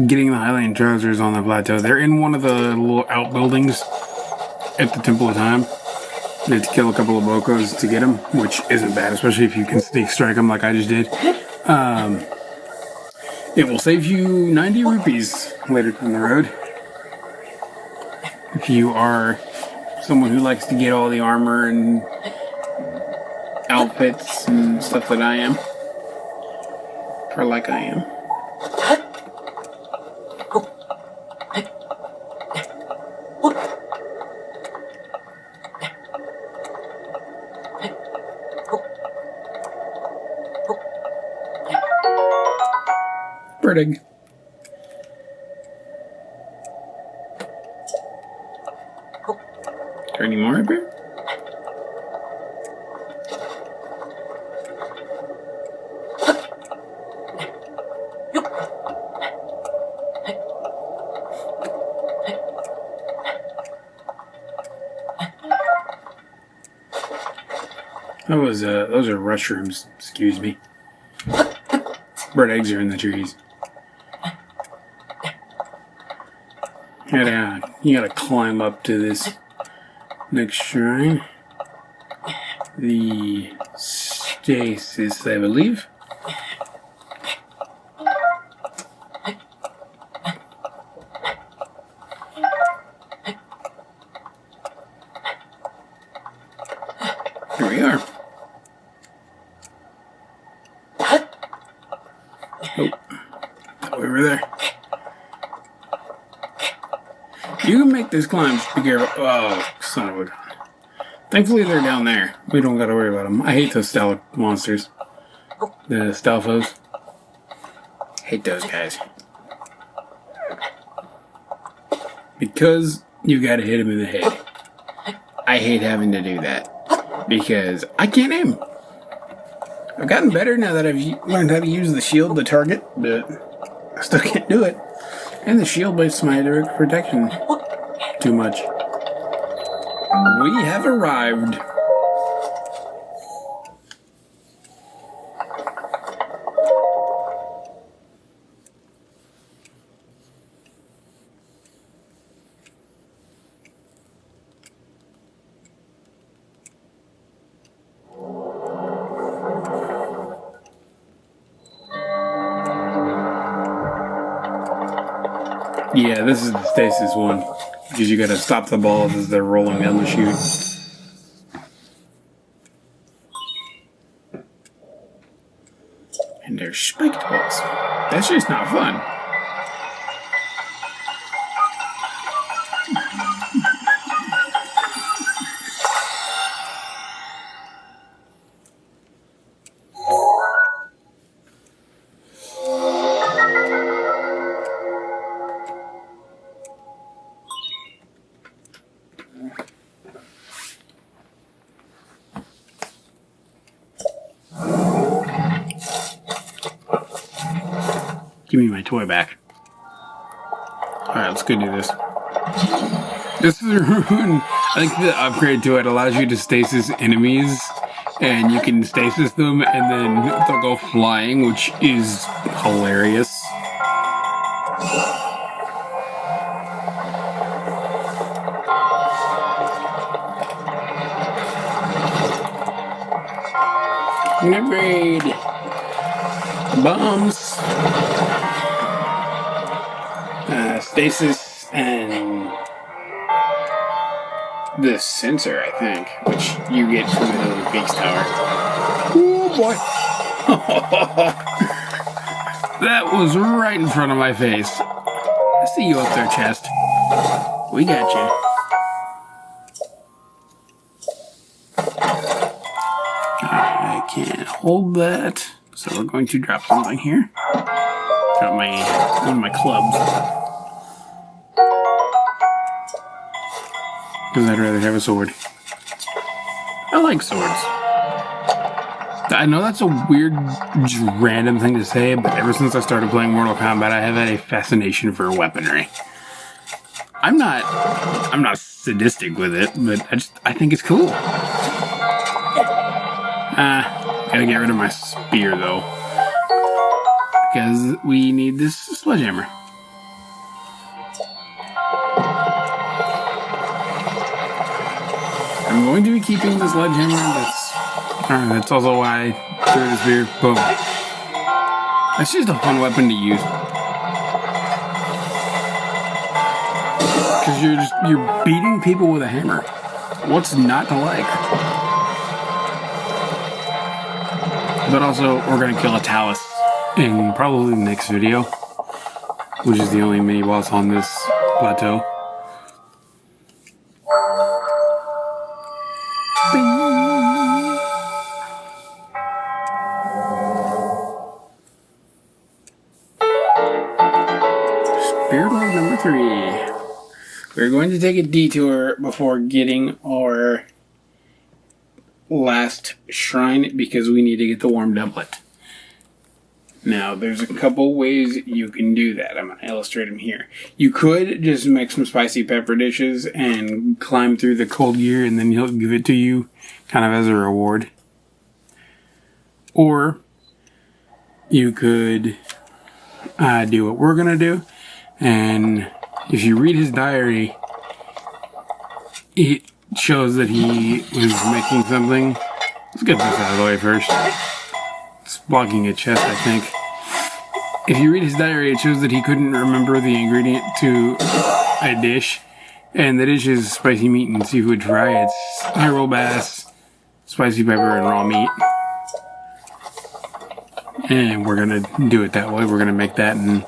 Getting the Highland trousers on the plateau. They're in one of the little outbuildings at the Temple of Time. You have to kill a couple of Bokos to get them, which isn't bad, especially if you can sneak strike them like I just did. It will save you 90 rupees later down the road. If you are someone who likes to get all the armor and outfits and stuff that I am. Or like I am. Bird egg. Is there any more up here? Those are mushrooms, excuse me. Bird eggs are in the trees. You gotta climb up to this next shrine. The stasis, I believe. Here we are. Oh, thought we were there. You can make this climb. Just be careful. Oh, son of a gun. Thankfully, they're down there. We don't gotta worry about them. I hate those stealth monsters. The Stalfos. Hate those guys. Because you gotta hit them in the head. I hate having to do that. Because I can't aim. I've gotten better now that I've learned how to use the shield to target, but I still can't do it. And the shield wastes my direct protection too much. We have arrived. Yeah, this is the stasis one. Because you gotta stop the balls as they're rolling down the chute. And they're spiked balls. That's just not fun. Give me my toy back. Alright, let's go do this. This is a rune. I think the upgrade to it allows you to stasis enemies, and you can stasis them, and then they'll go flying, which is hilarious. An upgrade. Bombs. Stasis and the sensor, I think, which you get from the base tower. Oh boy! That was right in front of my face. I see you up there, chest. We got you. I can't hold that, so we're going to drop something here. Drop one of my clubs. Because I'd rather have a sword. I like swords. I know that's a weird, just random thing to say, but ever since I started playing Mortal Kombat, I have had a fascination for weaponry. I'm not sadistic with it, but I think it's cool. Gotta get rid of my spear though, because we need this sledgehammer. I'm going to be keeping the sledgehammer. That's also why I threw the spear. Boom. That's just a fun weapon to use. Because you're beating people with a hammer. What's not to like? But also, we're gonna kill a Talus. in probably the next video, which is the only mini boss on this plateau. Spirit Orb number 3. We're going to take a detour before getting our last shrine because we need to get the warm doublet. Now, there's a couple ways you can do that. I'm going to illustrate them here. You could just make some spicy pepper dishes and climb through the cold gear and then he'll give it to you kind of as a reward. Or you could do what we're going to do. And if you read his diary, it shows that he was making something. Let's get this out of the way first. It's blocking a chest, I think. If you read his diary, it shows that he couldn't remember the ingredient to a dish. And the dish is spicy meat and seafood fry. It's high-roll bass, spicy pepper, and raw meat. And we're going to do it that way. We're going to make that and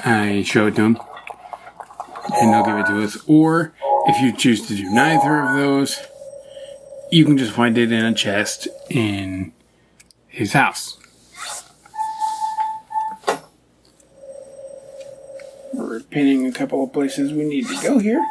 I show it to him. And they'll give it to us. Or if you choose to do neither of those, you can just find it in a chest in his house. We're pinning a couple of places we need to go here.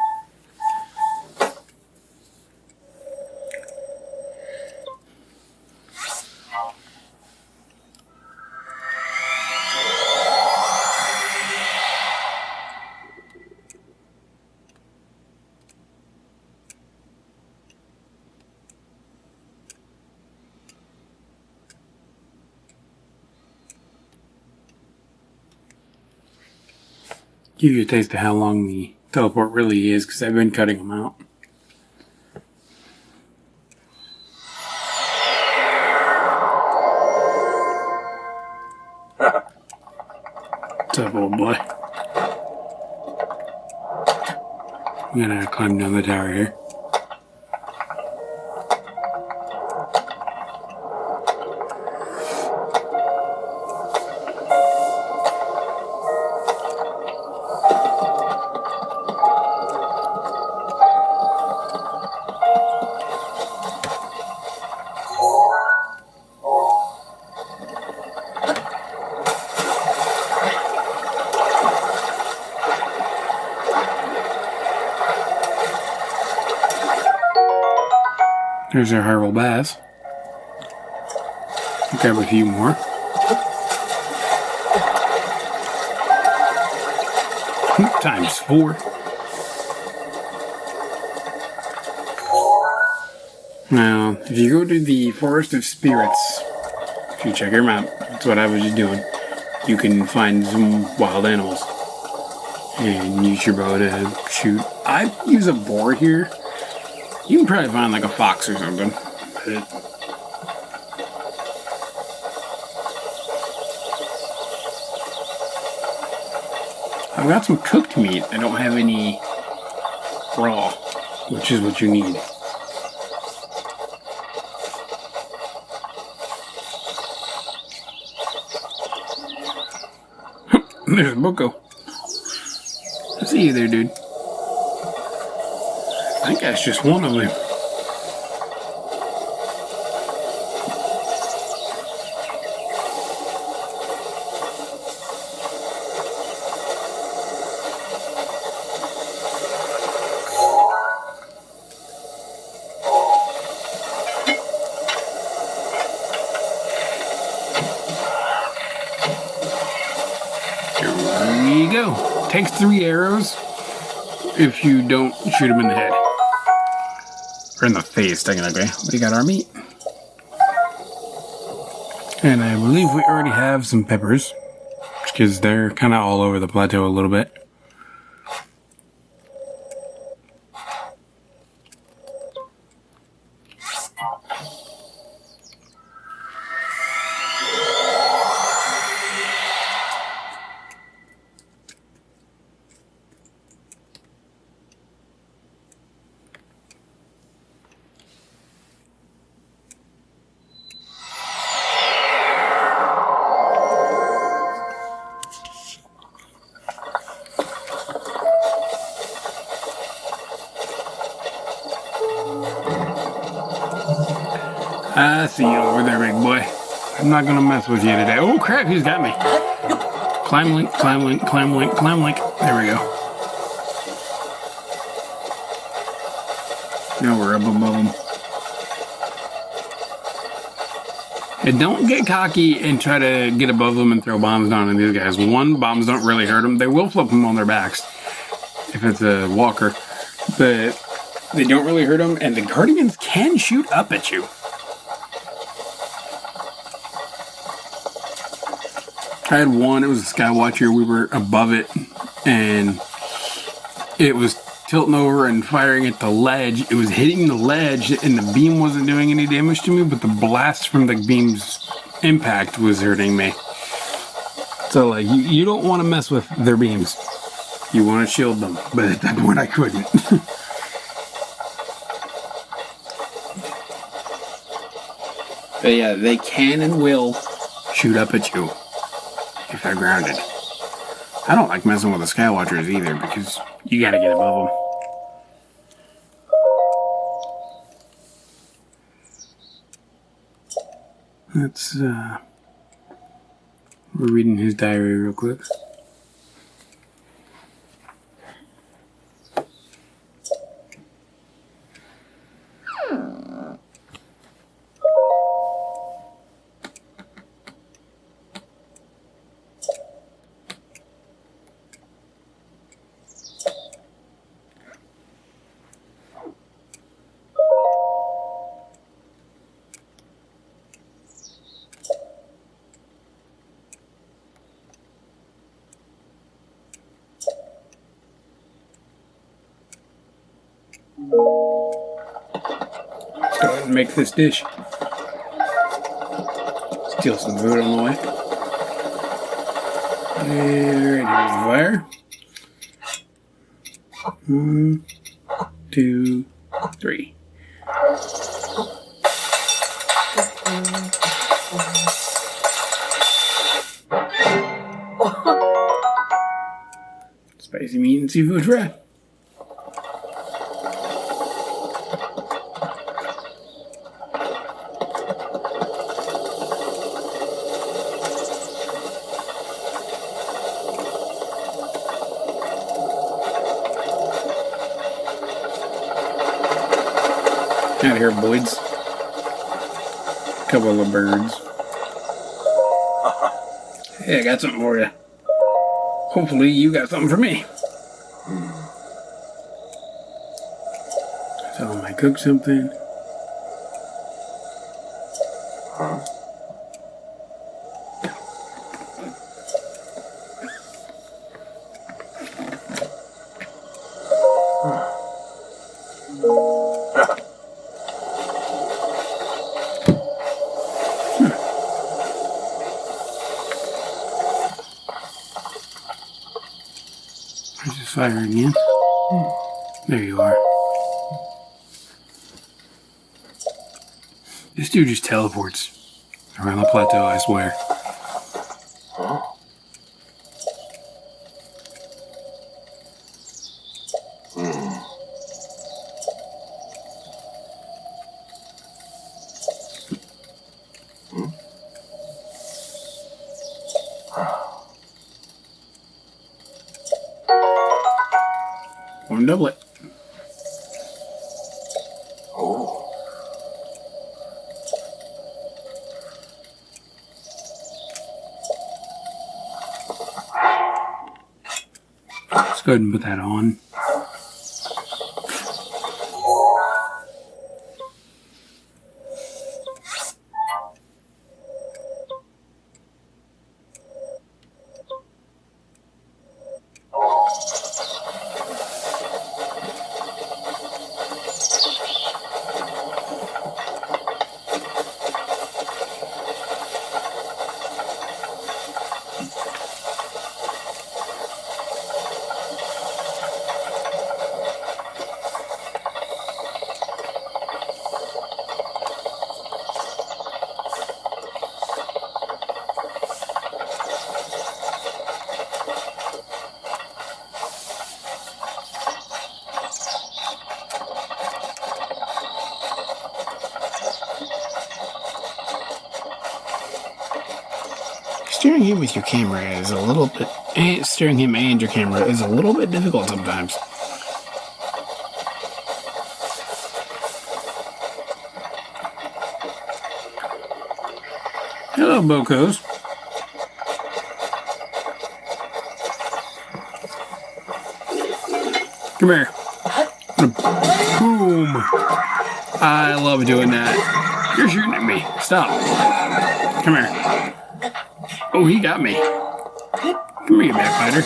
Give you a taste of how long the teleport really is, because I've been cutting them out. What's up, old boy? I'm gonna climb down the tower here. There's our high-roll bass. Grab a few more. Times 4. Now, if you go to the Forest of Spirits, if you check your map, that's what I was just doing, you can find some wild animals and use your bow to shoot. I use a boar here. You can probably find like a fox or something. But I've got some cooked meat. I don't have any raw, which is what you need. There's Boko. I see you there, dude. I think that's just one of them. There you go. Takes 3 arrows if you don't shoot him in the head. Or in the face, technically. We got our meat. And I believe we already have some peppers, because they're kind of all over the plateau a little bit. I see you over there, big boy. I'm not gonna mess with you today. Oh crap, he's got me. Climb link, climb link, climb link, climb link. There we go. Now we're up above him. And don't get cocky and try to get above them and throw bombs down on these guys. One, bombs don't really hurt them. They will flip them on their backs if it's a walker. But they don't really hurt them. And the Guardians can shoot up at you. I had one, it was a Skywatcher. We were above it. And it was tilting over and firing at the ledge. It was hitting the ledge and the beam wasn't doing any damage to me, but the blast from the beam's impact was hurting me. So like you don't want to mess with their beams. You want to shield them, but at that point I couldn't. But yeah, they can and will shoot up at you if they're grounded. I don't like messing with the Skywatchers either because you gotta get above them. Let's, we're reading his diary real quick. Let's go ahead and make this dish. Steal some food on the way. Alright, here's the fire. 1, 2, 3. Spicy meat and seafood fry. Out here, boys. Couple of birds. Hey, I got something for you. Hopefully, you got something for me. So, I might cook something. There's this fire again. There you are. This dude just teleports around the plateau, I swear. One doublet. Let's go ahead and put that on. Steering him with your camera is a little bit... Steering him and your camera is a little bit difficult sometimes. Hello, Bocos. Come here. Boom. I love doing that. You're shooting at me. Stop. Come here. Oh, he got me. Come here, you backbiter.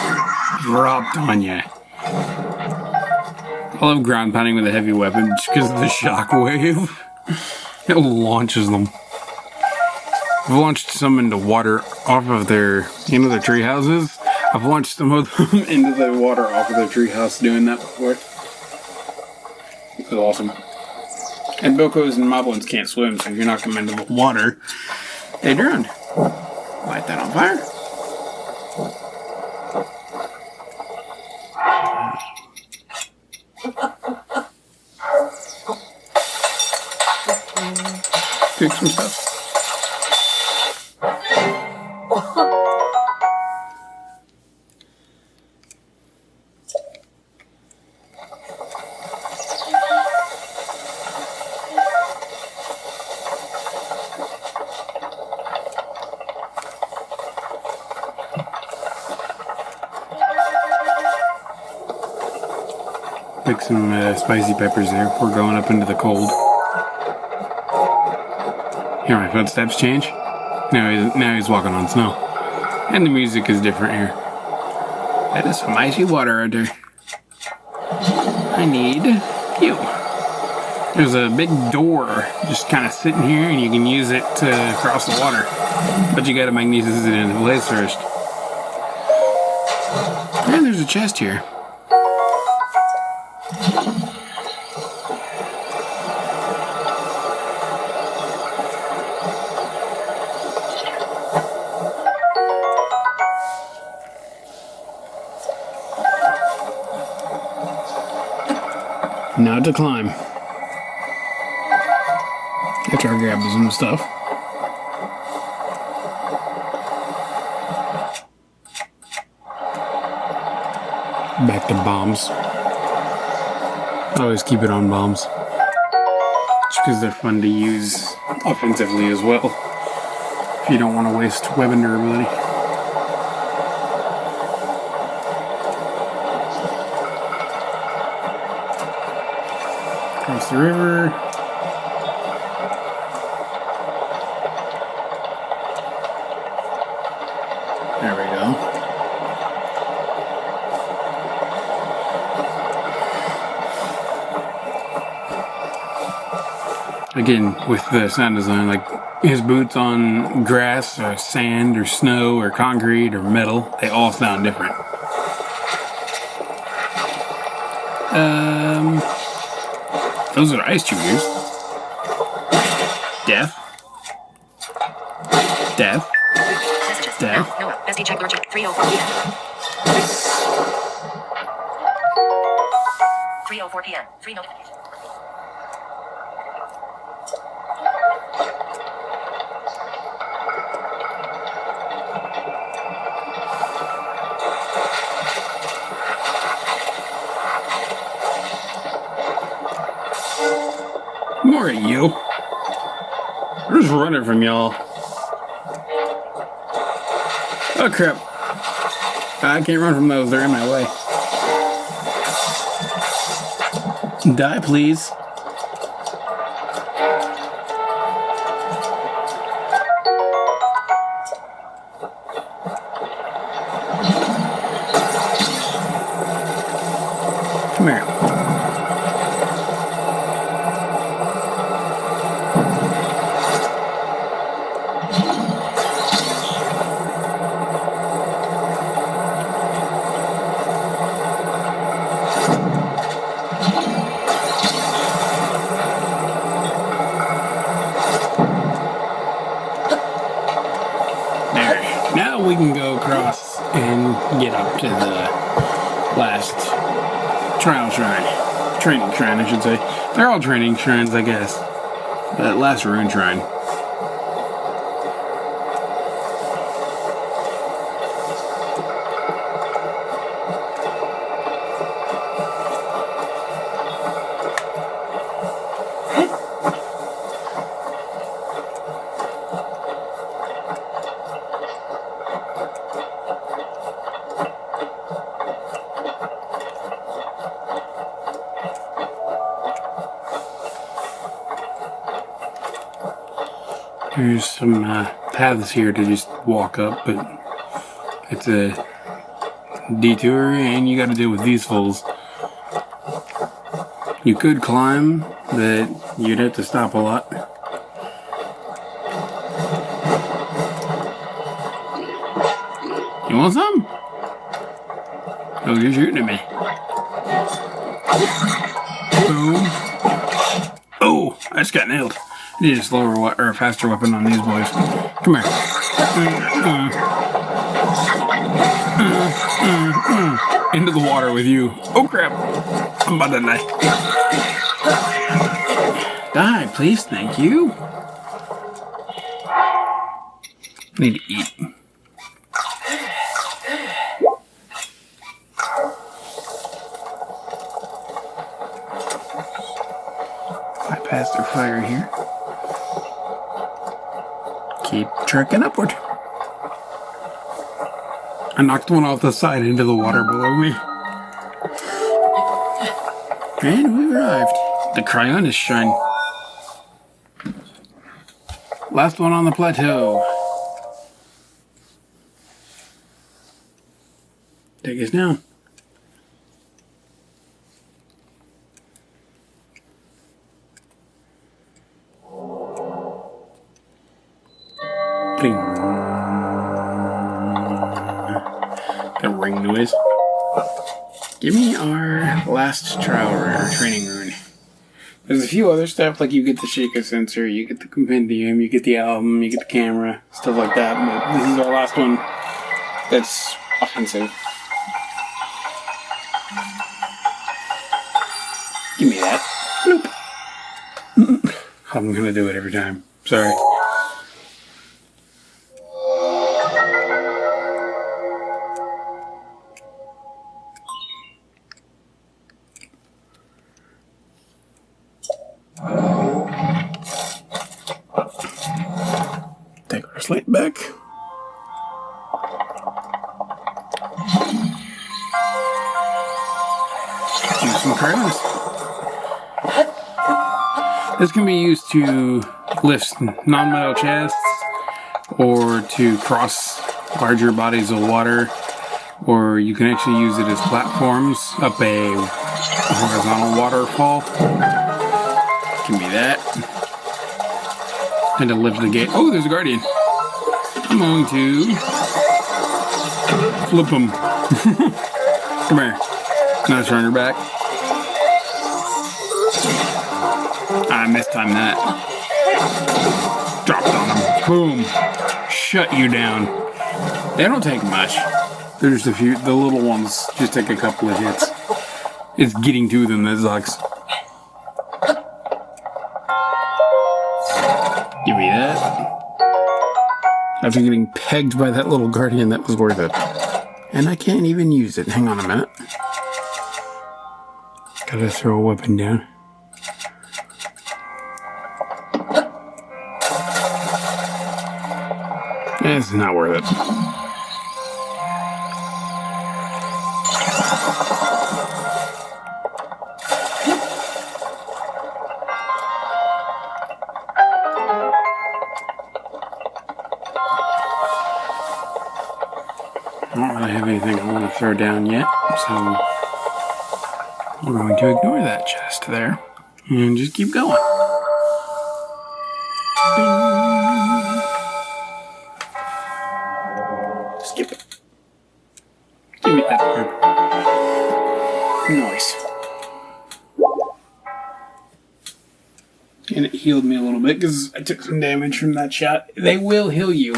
Dropped on ya. I love ground pounding with a heavy weapon just because of the shock wave. It launches them. I've launched some into water off of their, you know, their tree houses. I've launched some of them into the water off of their tree house doing that before. It was awesome. And Bocos and Moblins can't swim, so if you knock them into the water, they drowned. Light that on fire. Cook some stuff. Pick some spicy peppers there. We're going up into the cold. Hear my footsteps change? Now he's walking on snow. And the music is different here. That is some icy water right there. I need you. There's a big door just kind of sitting here, and you can use it to cross the water. But you gotta magnesis it into place first. And there's a chest here. Now to climb. After I grab some stuff. Back to bombs. I always keep it on bombs. Just because they're fun to use offensively as well. If you don't want to waste weapon durability. Across the river. There we go. Again, with the sound design, like his boots on grass or sand or snow or concrete or metal, they all sound different. Those are ice chews. Death. Death. Messages. Death. Noah. SD check lurch 3:04 p.m. 3:04 p.m. 3 notifications. More at you. I'm just running from y'all. Oh crap. I can't run from those, they're in my way. Die, please. Come here. Now we can go across and get up to the last trial shrine. Training shrine, I should say. They're all training shrines, I guess. That last rune shrine. There's some paths here to just walk up, but it's a detour, and you got to deal with these fools. You could climb, but you'd have to stop a lot. You want some? Oh, you're shooting at me. Boom. Oh, I just got nailed. I need a slower or a faster weapon on these boys. Come here. Into the water with you. Oh crap. I'm about to die. Die, please. Thank you. I need to eat. Bypass their fire here. Keep trekking upward. I knocked one off the side into the water below me. And we arrived. The Cryonis Shrine. Last one on the plateau. Take us down. Bling. The ring noise. Give me our last trial rune, or training rune. There's a few other stuff, like you get the Sheikah sensor, you get the compendium, you get the album, you get the camera, stuff like that, but this is our last one that's offensive. Give me that. Nope. I'm gonna do it every time. Sorry. Take our slate back. Use some cards. This can be used to lift non-metal chests, or to cross larger bodies of water, or you can actually use it as platforms up a horizontal waterfall. Give me that. And to lift the gate. Oh, there's a guardian. I'm going to flip him. Come here. Now turn her back. I mistimed that. Dropped on him. Boom. Shut you down. They don't take much. They're just a few. The little ones just take a couple of hits. It's getting to them that sucks. Give me that. After getting pegged by that little guardian, that was worth it. And I can't even use it. Hang on a minute. Gotta throw a weapon down. It's not worth it. I don't really have anything I want to throw down yet, so we're going to ignore that chest there and just keep going. Skip it. Give me that herb. Nice. And it healed me a little bit because I took some damage from that shot. They will heal you.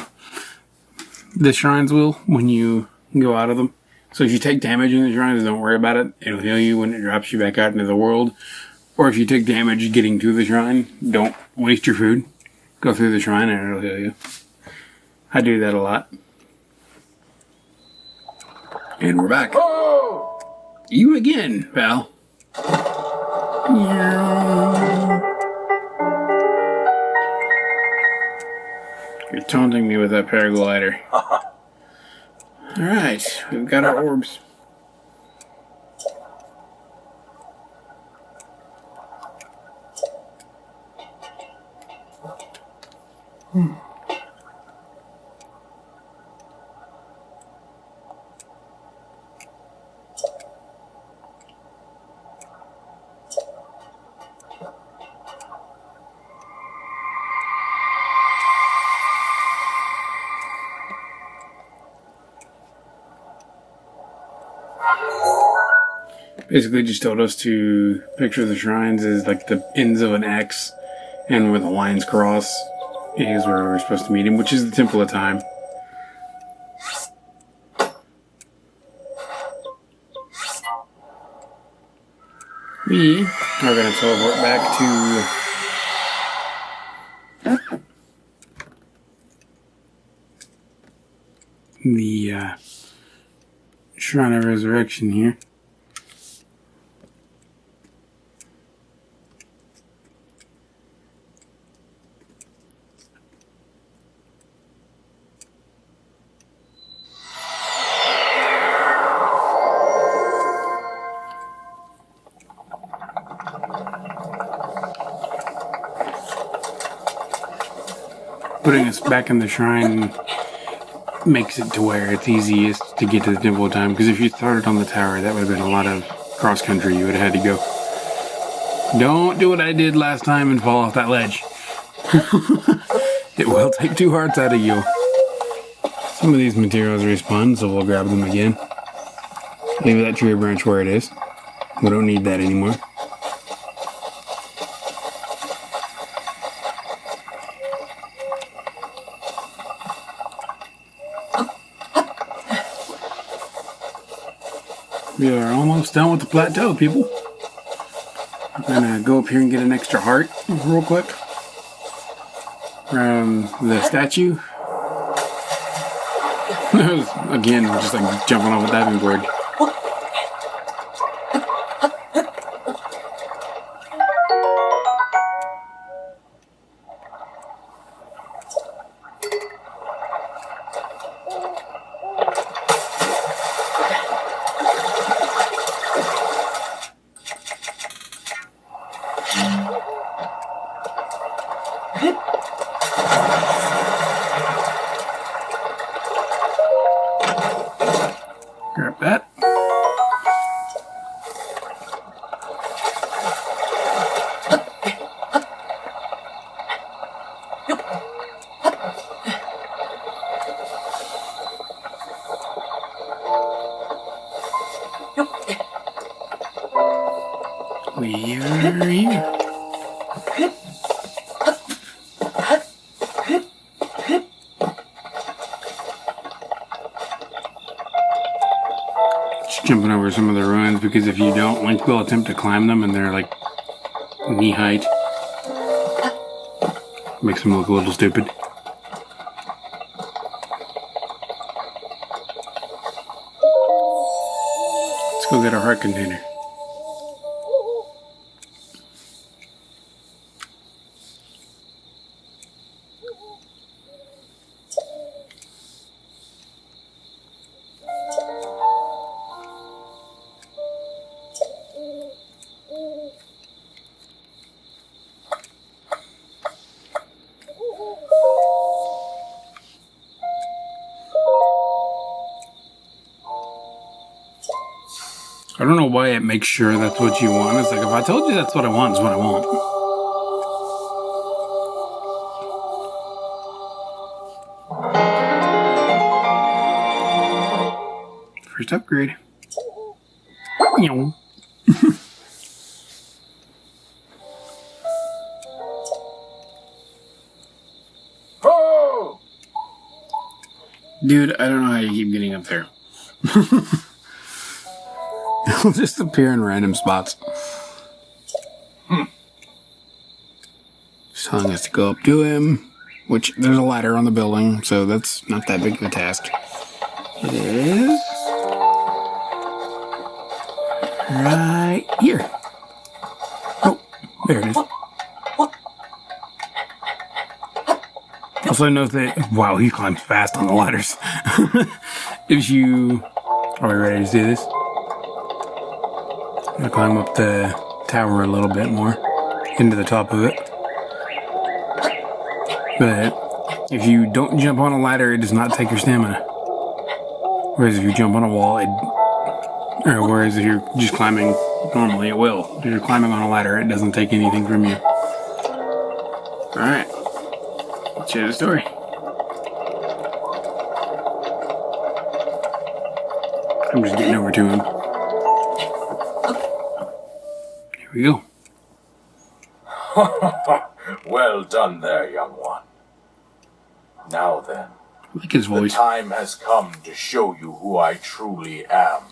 The shrines will when you go out of them. So if you take damage in the shrines, don't worry about it. It'll heal you when it drops you back out into the world. Or if you take damage getting to the shrine, don't waste your food. Go through the shrine and it'll heal you. I do that a lot. And we're back. You again, pal. You're taunting me with that paraglider. Alright, we've got our orbs. Basically just told us to picture the shrines as like the ends of an X, and where the lines cross is where we're supposed to meet him, which is the Temple of Time. We are going to teleport back to the Shrine of Resurrection here. Putting us back in the shrine makes it to where it's easiest to get to the Temple of Time, because if you started on the tower, that would have been a lot of cross country you would have had to go. Don't do what I did last time and fall off that ledge. It will take 2 hearts out of you. Some of these materials respawn, so we'll grab them again. Leave that tree branch where it is. We don't need that anymore. We are almost done with the plateau, people. I'm gonna go up here and get an extra heart real quick from the statue. Again, just like jumping off a diving board. Grab that. We are here. Just jumping over some of the ruins, because if you don't, Link will attempt to climb them and they're like knee height. Makes them look a little stupid. Let's go get our heart container. I don't know why it makes sure that's what you want. It's like, if I told you that's what I want, it's what I want. First upgrade. Dude, I don't know how you keep getting up there. They'll just appear in random spots. Just telling us to go up to him, which there's a ladder on the building, so that's not that big of a task. It is right here. Oh, there it is. Also note that, wow, he climbs fast on the ladders. If you, are we ready to do this? I'm gonna climb up the tower a little bit more, into the top of it. But If you don't jump on a ladder, it does not take your stamina. Whereas if you jump on a wall, whereas if you're just climbing normally, it will. If you're climbing on a ladder, it doesn't take anything from you. Alright. Let's share the story. I'm just getting over to him. Here we go. Well done there, young one. Now then, I like his the voice. time has come to show you who I truly am.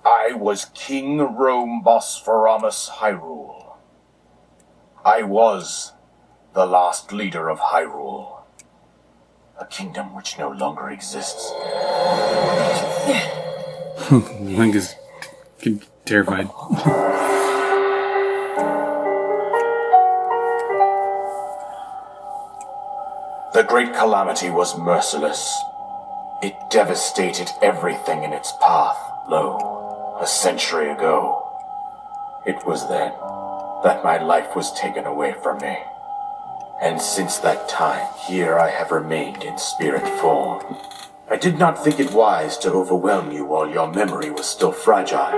I was King Rome Bosphoramus Hyrule. I was the last leader of Hyrule, a kingdom which no longer exists. Link is terrified. The Great Calamity was merciless. It devastated everything in its path. Lo, a century ago. It was then that my life was taken away from me. And since that time, here I have remained in spirit form. I did not think it wise to overwhelm you while your memory was still fragile.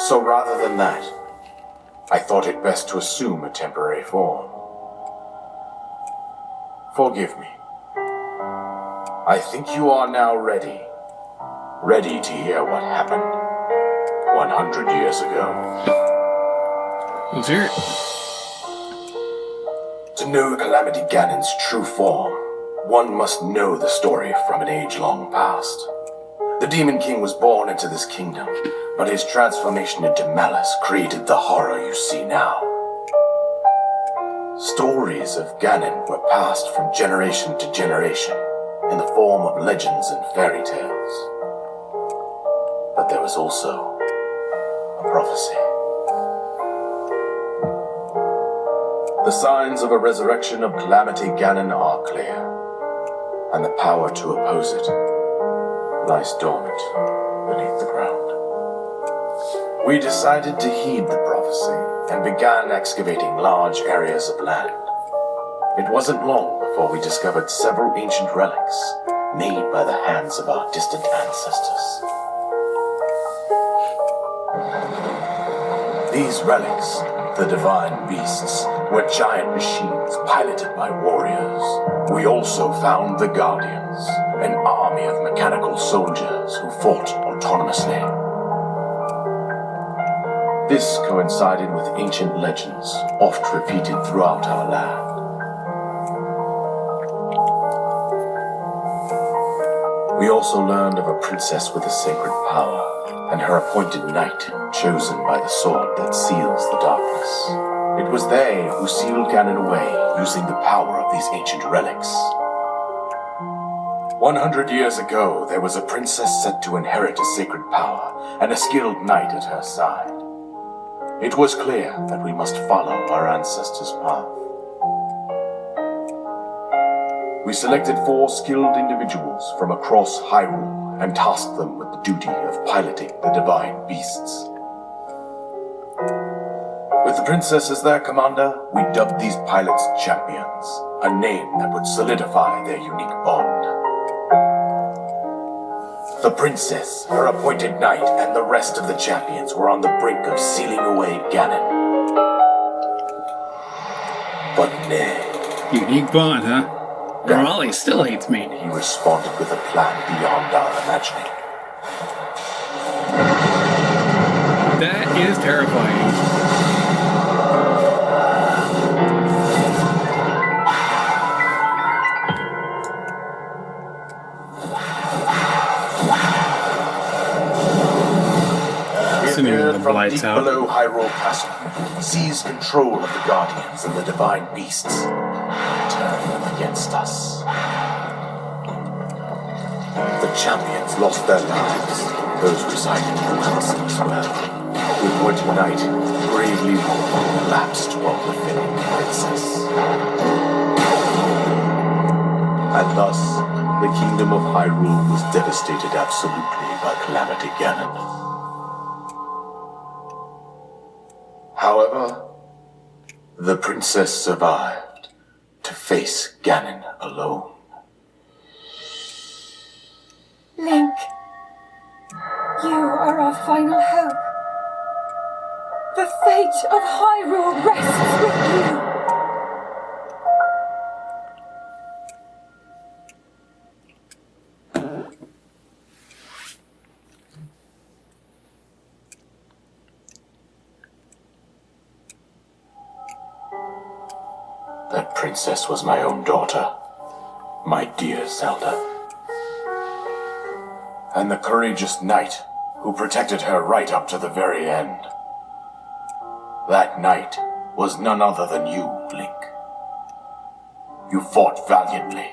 So rather than that, I thought it best to assume a temporary form. Forgive me. I think you are now ready. Ready to hear what happened 100 years ago. Let's hear it. To know Calamity Ganon's true form, one must know the story from an age long past. The Demon King was born into this kingdom, but his transformation into malice created the horror you see now. Stories of Ganon were passed from generation to generation in the form of legends and fairy tales. But there was also a prophecy. The signs of a resurrection of Calamity Ganon are clear, and the power to oppose it lies dormant beneath the ground. We decided to heed the prophecy and began excavating large areas of land. It wasn't long before we discovered several ancient relics made by the hands of our distant ancestors. These relics, the divine beasts, were giant machines piloted by warriors. We also found the Guardians, an army of mechanical soldiers who fought autonomously. This coincided with ancient legends, oft repeated throughout our land. We also learned of a princess with a sacred power, and her appointed knight, chosen by the sword that seals the darkness. It was they who sealed Ganon away, using the power of these ancient relics. 100 years ago, there was a princess set to inherit a sacred power, and a skilled knight at her side. It was clear that we must follow our ancestors' path. We selected 4 skilled individuals from across Hyrule and tasked them with the duty of piloting the divine beasts. With the princess as their commander, we dubbed these pilots champions, a name that would solidify their unique bond. The princess, her appointed knight, and the rest of the champions were on the brink of sealing away Ganon. But nay. Unique bond, huh? Raleigh still hates me. He responded with a plan beyond our imagining. That is terrifying. Appeared The from lights deep out. below Hyrule Castle, seized control of the Guardians and the divine beasts, turned them against us. The champions lost their lives, those residing in the mountains as well. With Wood Knight bravely collapsed while defending the princess. And thus, the kingdom of Hyrule was devastated absolutely by Calamity Ganon. However, the princess survived to face Ganon alone. Link, you are our final hope. The fate of Hyrule rests with you. That princess was my own daughter, my dear Zelda. And the courageous knight who protected her right up to the very end. That knight was none other than you, Link. You fought valiantly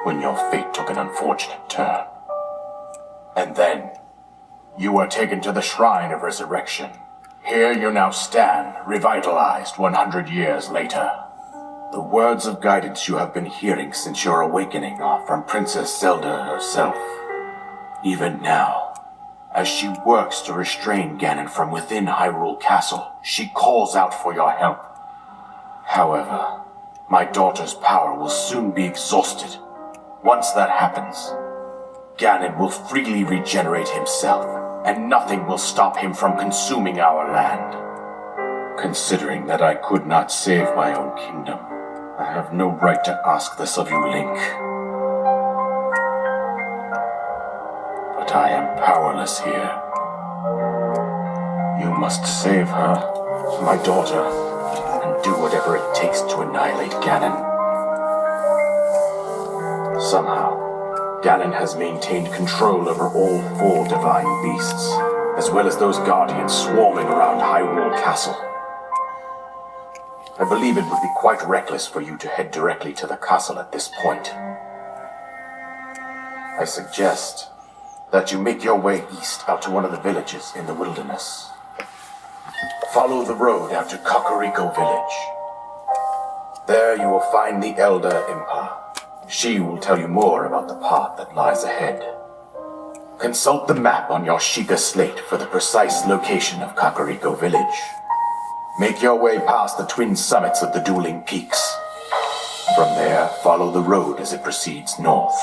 when your fate took an unfortunate turn. And then, you were taken to the Shrine of Resurrection. Here you now stand, revitalized 100 years later. The words of guidance you have been hearing since your awakening are from Princess Zelda herself. Even now, as she works to restrain Ganon from within Hyrule Castle, she calls out for your help. However, my daughter's power will soon be exhausted. Once that happens, Ganon will freely regenerate himself, and nothing will stop him from consuming our land. Considering that I could not save my own kingdom, I have no right to ask this of you, Link. But I am powerless here. You must save her, my daughter, and do whatever it takes to annihilate Ganon. Somehow, Ganon has maintained control over all 4 divine beasts, as well as those guardians swarming around Hyrule Castle. I believe it would be quite reckless for you to head directly to the castle at this point. I suggest that you make your way east out to one of the villages in the wilderness. Follow the road out to Kakariko Village. There you will find the Elder Impa. She will tell you more about the path that lies ahead. Consult the map on your Sheikah slate for the precise location of Kakariko Village. Make your way past the twin summits of the dueling peaks. From there, follow the road as it proceeds north.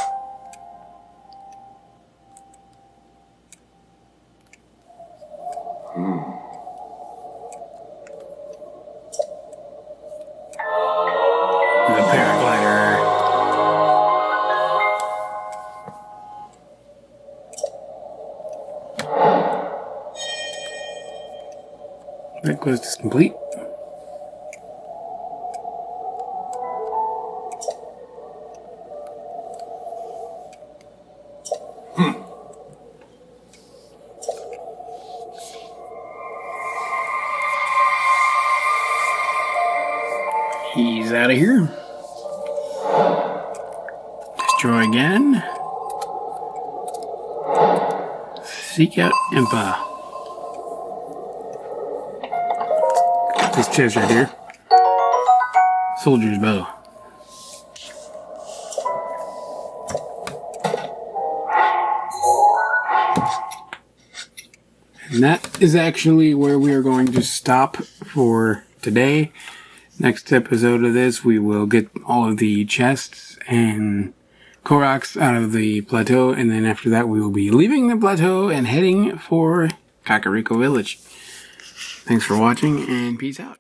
The paraglider. That quest is complete. He's out of here. Destroy again. Seek out Impa. This chest right here. Soldier's bow. And that is actually where we are going to stop for today. Next episode of this, we will get all of the chests and Koroks out of the plateau, and then after that we will be leaving the plateau and heading for Kakariko Village. Thanks for watching, and peace out.